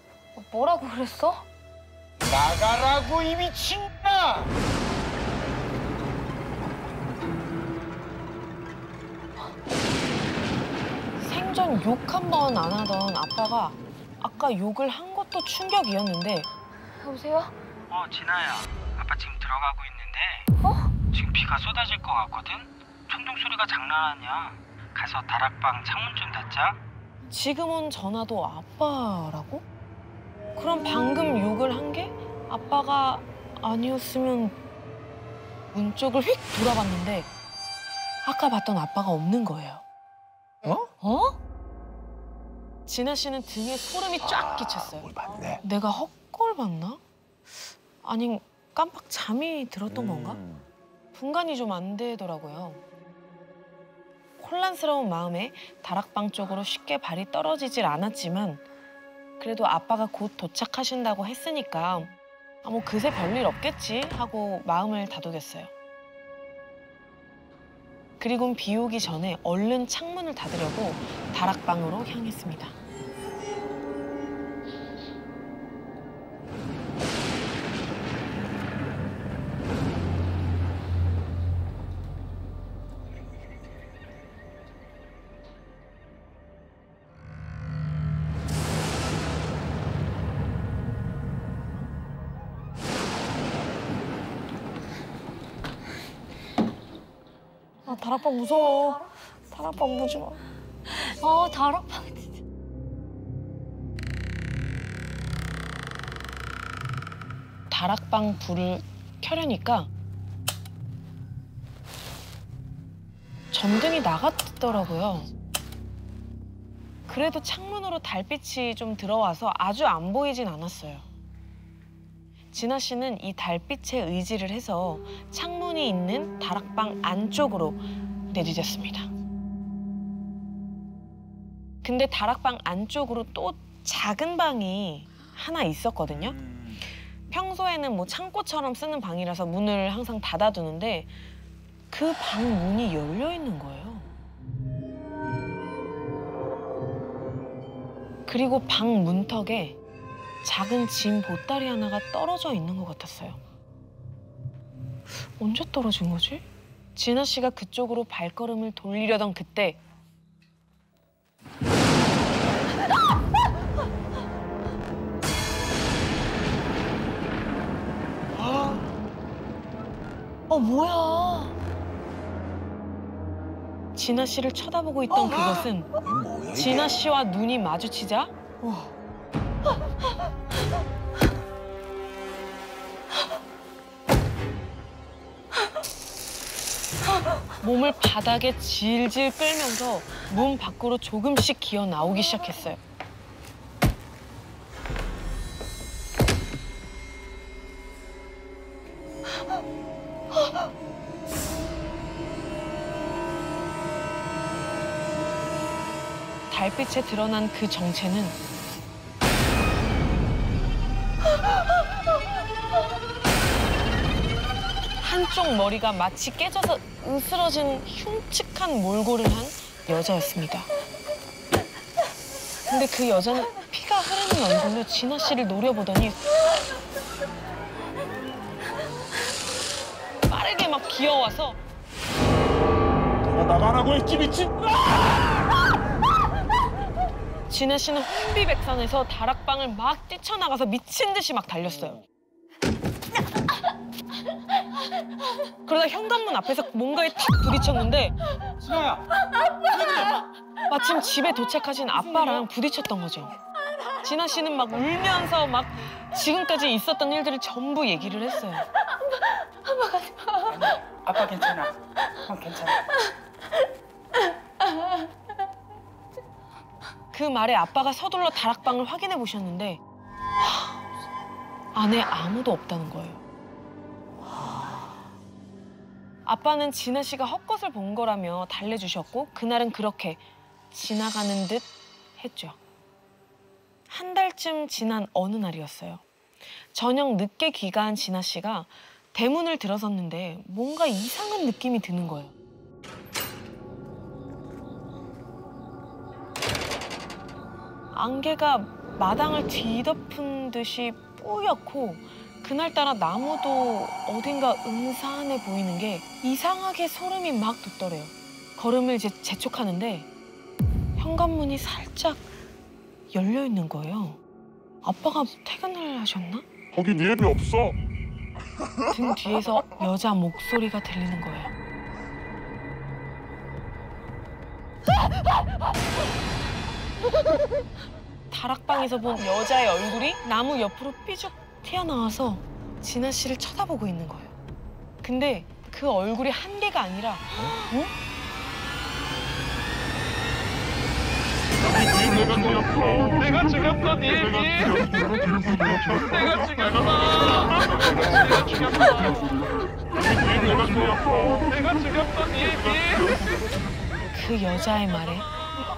뭐라고 그랬어? 나가라고 이 미친아. 생전 욕 한 번 안 하던 아빠가 아까 욕을 한 것도 충격이었는데. 여보세요? 진아야. 아빠 지금 들어가고 있는데 지금 비가 쏟아질 것 같거든? 천둥 소리가 장난 아니야. 가서 다락방 창문 좀 닫자. 지금 온 전화도 아빠라고? 그럼 방금 욕을 한 게 아빠가 아니었으면 문 쪽을 휙 돌아봤는데 아까 봤던 아빠가 없는 거예요. 진아 씨는 등에 소름이 쫙 끼쳤어요. 내가 헛걸 봤나? 아니 깜빡 잠이 들었던 건가? 분간이 좀 안 되더라고요. 혼란스러운 마음에 다락방 쪽으로 쉽게 발이 떨어지질 않았지만 그래도 아빠가 곧 도착하신다고 했으니까 뭐 그새 별일 없겠지 하고 마음을 다독였어요. 그리곤 비 오기 전에 얼른 창문을 닫으려고 다락방으로 향했습니다. 다락방 무서워. 다락방 보지 마. 다락방. 다락방 불을 켜려니까 전등이 나갔더라고요. 그래도 창문으로 달빛이 좀 들어와서 아주 안 보이진 않았어요. 진아 씨는 이 달빛에 의지를 해서 창문이 있는 다락방 안쪽으로 내디뎠습니다. 근데 다락방 안쪽으로 또 작은 방이 하나 있었거든요. 평소에는 뭐 창고처럼 쓰는 방이라서 문을 항상 닫아두는데 그 방 문이 열려 있는 거예요. 그리고 방 문턱에 작은 짐 보따리 하나가 떨어져 있는 것 같았어요. 언제 떨어진 거지? 진아 씨가 그쪽으로 발걸음을 돌리려던 그때 뭐야? 진아 씨를 쳐다보고 있던 그것은 진아 씨와 눈이 마주치자 몸을 바닥에 질질 끌면서 문 밖으로 조금씩 기어 나오기 시작했어요. 달빛에 드러난 그 정체는 한쪽 머리가 마치 깨져서 으스러진 흉측한 몰골을 한 여자였습니다. 근데 그 여자는 피가 흐르는 얼굴로 진아 씨를 노려보더니 빠르게 막 기어와서 내가 나가라고 했지 미친! 진아 씨는 혼비백산해서 다락방을 막 뛰쳐나가서 미친 듯이 막 달렸어요. 그러다 현관문 앞에서 뭔가에 탁 부딪혔는데 진아야! 마침 집에 도착하신 아빠랑 부딪혔던 거죠. 진아 씨는 막 울면서 막 지금까지 있었던 일들을 전부 얘기를 했어요. 아빠 괜찮아. 괜찮아. 그 말에 아빠가 서둘러 다락방을 확인해 보셨는데 안에 아무도 없다는 거예요. 아빠는 진아 씨가 헛것을 본 거라며 달래주셨고 그날은 그렇게 지나가는 듯 했죠. 한 달쯤 지난 어느 날이었어요. 저녁 늦게 귀가한 진아 씨가 대문을 들어섰는데 뭔가 이상한 느낌이 드는 거예요. 안개가 마당을 뒤덮은 듯이 뿌옇고 그날따라 나무도 어딘가 음산해 보이는 게 이상하게 소름이 막 돋더래요. 걸음을 이제 재촉하는데 현관문이 살짝 열려 있는 거예요. 아빠가 퇴근을 하셨나? 거긴 예비 없어. 등 뒤에서 여자 목소리가 들리는 거예요. 다락방에서 본 여자의 얼굴이 나무 옆으로 삐죽 튀어나와서 진아 씨를 쳐다보고 있는 거예요. 근데 그 얼굴이 한 개가 아니라 내가 죽였어, 네 얘기. 내가 죽였어. 그 여자의 말에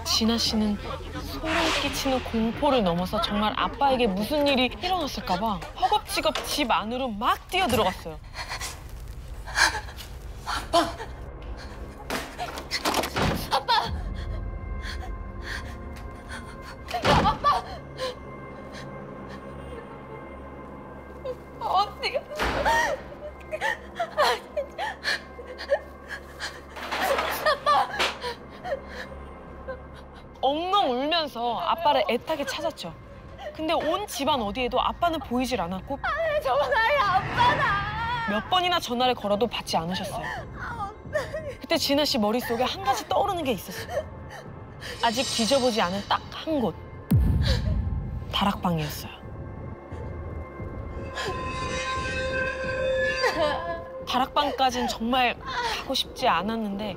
진아 씨는 소름 끼치는 공포를 넘어서 정말 아빠에게 무슨 일이 일어났을까 봐 허겁지겁 집 안으로 막 뛰어들어갔어요. 아빠! 언니가 아빠! 엉엉 울면서 아빠를 애타게 찾았죠. 근데 온 집안 어디에도 아빠는 보이질 않았고 전화해, 아빠다. 몇 번이나 전화를 걸어도 받지 않으셨어요. 그때 진아 씨 머릿속에 한 가지 떠오르는 게 있었어요. 아직 뒤져보지 않은 딱 한 곳. 다락방이었어요. 다락방까진 정말 가고 싶지 않았는데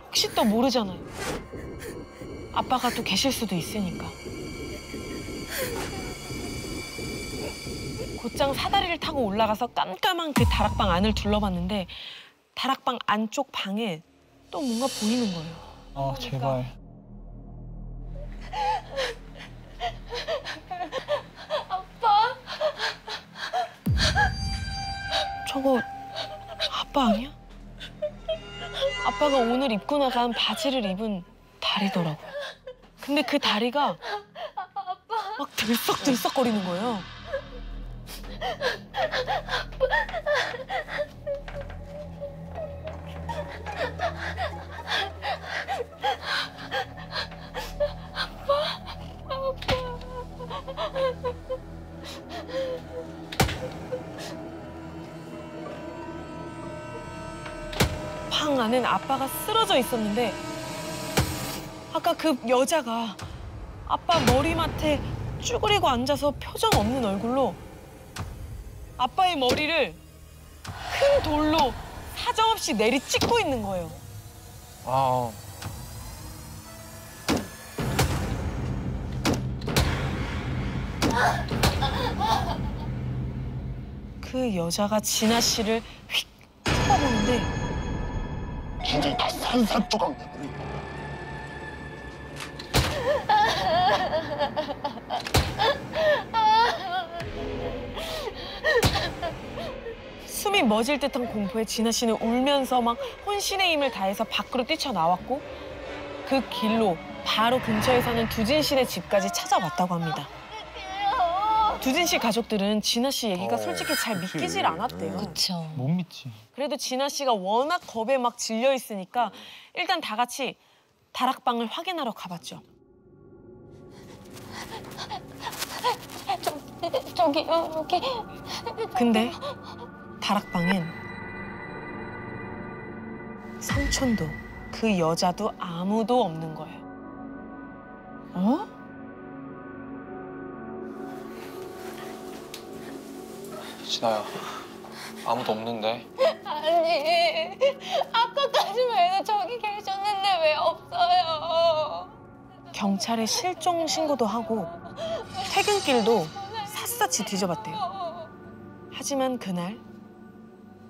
혹시 또 모르잖아요. 아빠가 또 계실 수도 있으니까. 곧장 사다리를 타고 올라가서 깜깜한 그 다락방 안을 둘러봤는데 다락방 안쪽 방에 또 뭔가 보이는 거예요. 아, 제발. 아빠? 저거 아빠 아니야? 아빠가 오늘 입고 나간 바지를 입은 다리더라고요. 근데 그 다리가 막 들썩들썩거리는 거예요. 방 안엔 아빠가 쓰러져 있었는데 아까 그 여자가 아빠 머리맡에 쭈그리고 앉아서 표정 없는 얼굴로 아빠의 머리를 큰 돌로 사정없이 내리 찍고 있는 거예요. 아, 그 여자가 진아 씨를 휙 쳐다보는데 진짜 다 산산조각 내버리고. 숨이 멎을 듯한 공포에 진아 씨는 울면서 막 혼신의 힘을 다해서 밖으로 뛰쳐나왔고 그 길로 바로 근처에 사는 두진 씨네 집까지 찾아왔다고 합니다. 두진 씨 가족들은 진아 씨 얘기가 솔직히 잘 믿기질 않았대요. 그쵸. 못 믿지. 그래도 진아 씨가 워낙 겁에 막 질려 있으니까 일단 다 같이 다락방을 확인하러 가봤죠. 좀 저기 여기. 근데 다락방엔 삼촌도 그 여자도 아무도 없는 거예요. 어? 진아야, 아무도 없는데. 아니, 아까까지만 해도 저기 계셨는데 왜 없어요? 경찰에 실종 신고도 하고 퇴근길도 샅샅이 뒤져봤대요. 하지만 그날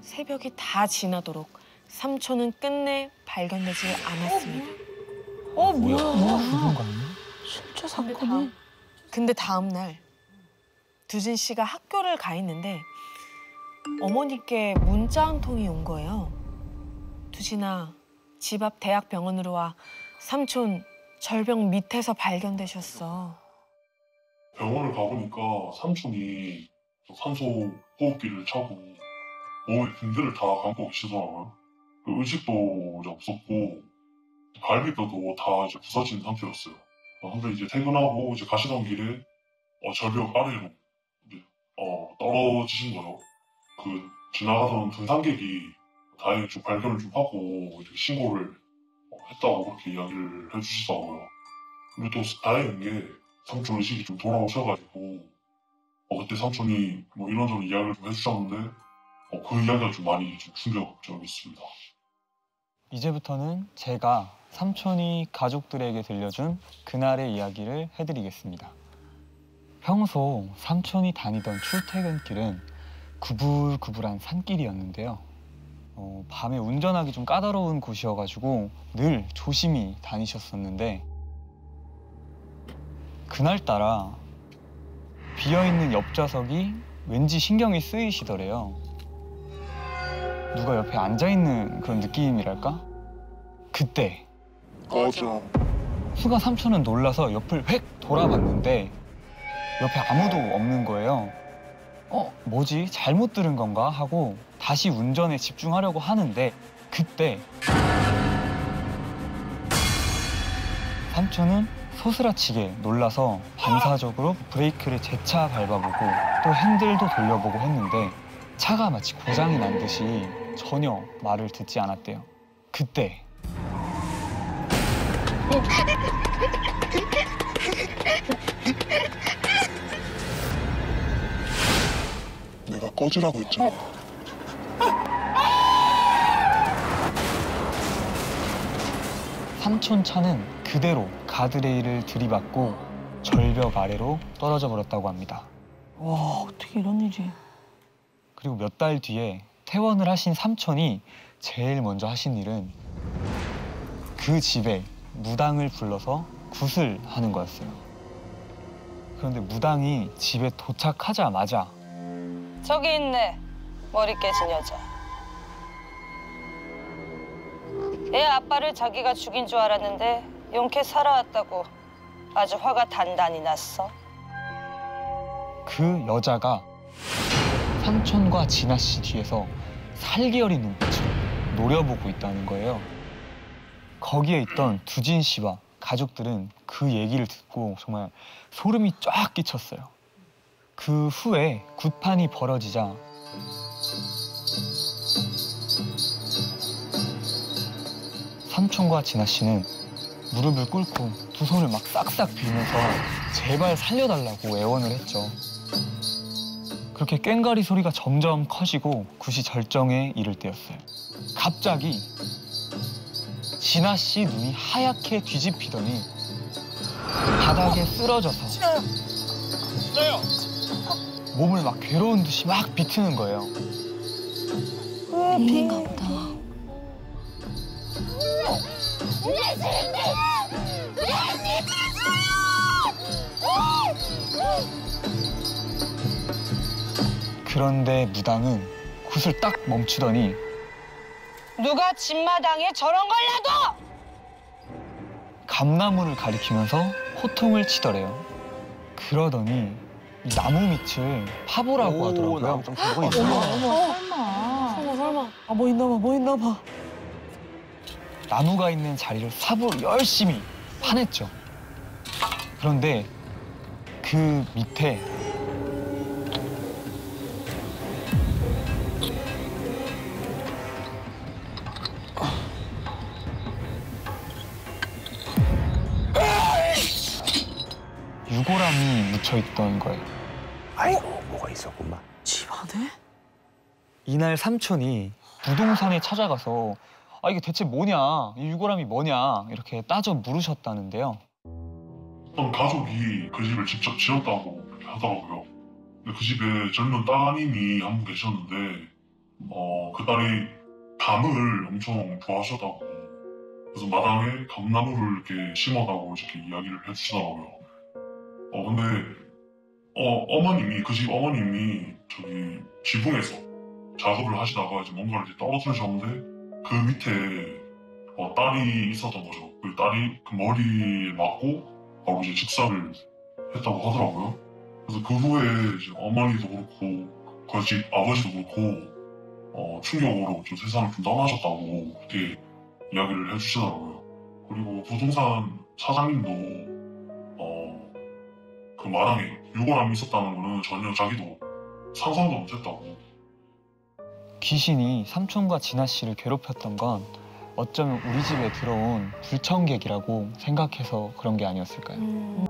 새벽이 다 지나도록 삼촌은 끝내 발견되지 않았습니다. 뭐야? 그런 거 아니야? 진짜 사건이. 근데 다음 날 두진 씨가 학교를 가 있는데 어머니께 문자 한 통이 온 거예요. 두진아, 집 앞 대학병원으로 와. 삼촌 절벽 밑에서 발견되셨어. 병원을 가보니까 삼촌이 산소 호흡기를 차고 몸에 붕대를 다 감고 계시더라고요. 의식도 이제 없었고 갈비뼈도 다 이제 부서진 상태였어요. 근데 이제 퇴근하고 이제 가시던 길에 절벽 아래로 이제 떨어지신 거예요. 그 지나가던 등산객이 다행히 좀 발견을 좀 하고 이렇게 신고를 했다고 그렇게 이야기를 해주시더라고요. 근데 또 다행인 게 삼촌 의식이 좀 돌아오셔가지고 그때 삼촌이 뭐 이런저런 이야기를 좀 해주셨는데 그 이야기가 좀 많이 좀 충격적이었습니다. 이제부터는 제가 삼촌이 가족들에게 들려준 그날의 이야기를 해드리겠습니다. 평소 삼촌이 다니던 출퇴근길은 구불구불한 산길이었는데요. 밤에 운전하기 좀 까다로운 곳이어가지고 늘 조심히 다니셨었는데 그날따라 비어있는 옆좌석이 왠지 신경이 쓰이시더래요. 누가 옆에 앉아있는 그런 느낌이랄까? 그때 꺼져. 수가 삼촌은 놀라서 옆을 획 돌아봤는데 옆에 아무도 없는 거예요. 뭐지? 잘못 들은 건가? 하고 다시 운전에 집중하려고 하는데 그때 삼촌은 소스라치게 놀라서 반사적으로 브레이크를 재차 밟아보고 또 핸들도 돌려보고 했는데 차가 마치 고장이 난 듯이 전혀 말을 듣지 않았대요. 그때 내가 꺼지라고 했잖아. 삼촌 차는 그대로 가드레일을 들이받고 절벽 아래로 떨어져 버렸다고 합니다. 와, 어떻게 이런 일이. 그리고 몇 달 뒤에 퇴원을 하신 삼촌이 제일 먼저 하신 일은 그 집에 무당을 불러서 굿을 하는 거였어요. 그런데 무당이 집에 도착하자마자 저기 있네, 머리 깨진 여자. 애 아빠를 자기가 죽인 줄 알았는데 용케 살아왔다고 아주 화가 단단히 났어. 그 여자가 삼촌과 진아 씨 뒤에서 살기어린 눈빛으로 노려보고 있다는 거예요. 거기에 있던 두진 씨와 가족들은 그 얘기를 듣고 정말 소름이 쫙 끼쳤어요. 그 후에 굿판이 벌어지자 삼촌과 진아 씨는 무릎을 꿇고 두 손을 막 싹싹 빌면서 제발 살려달라고 애원을 했죠. 그렇게 꽹과리 소리가 점점 커지고 굿이 절정에 이를 때였어요. 갑자기 진아 씨 눈이 하얗게 뒤집히더니 바닥에 쓰러져서 진아야! 몸을 막 괴로운 듯이 막 비트는 거예요. 비인가 보다. 그런데 무당은 굿을 딱 멈추더니 누가 집마당에 저런 걸 놔둬! 감나무를 가리키면서 호통을 치더래요. 그러더니 이 나무 밑을 파보라고 하더라고요. 좀 어머, 설마. 아, 뭐 있나 봐, 뭐 있나 봐. 나무가 있는 자리를 삽으로 열심히 파냈죠. 그런데 그 밑에 유골함이 묻혀있던 거예요. 아이고, 뭐가 있었구만. 집 안에? 이날 삼촌이 부동산에 찾아가서 아 이게 대체 뭐냐, 이 유골함이 뭐냐 이렇게 따져 물으셨다는데요. 어떤 가족이 그 집을 직접 지었다고 그렇게 하더라고요. 근데 그 집에 젊은 따님이 한 분 계셨는데 그 딸이 감을 엄청 좋아하셨다고, 그래서 마당에 감나무를 이렇게 심어다고 이렇게 이야기를 해주시더라고요. 근데 어머님이, 그 집 어머님이 저기 지붕에서 작업을 하시다가 이제 뭔가를 이제 떨어뜨리셨는데 그 밑에 딸이 있었던 거죠. 그 딸이 그 머리에 맞고 바로 이제 직사를 했다고 하더라고요. 그래서 그 후에 이제 어머니도 그렇고 그 집 아버지도 그렇고 충격으로 좀 세상을 좀 떠나셨다고 그렇게 이야기를 해주시더라고요. 그리고 부동산 사장님도 그 마당에 유골함이 있었다는 거는 전혀 자기도 상상도 못했다고. 귀신이 삼촌과 진아 씨를 괴롭혔던 건 어쩌면 우리 집에 들어온 불청객이라고 생각해서 그런 게 아니었을까요?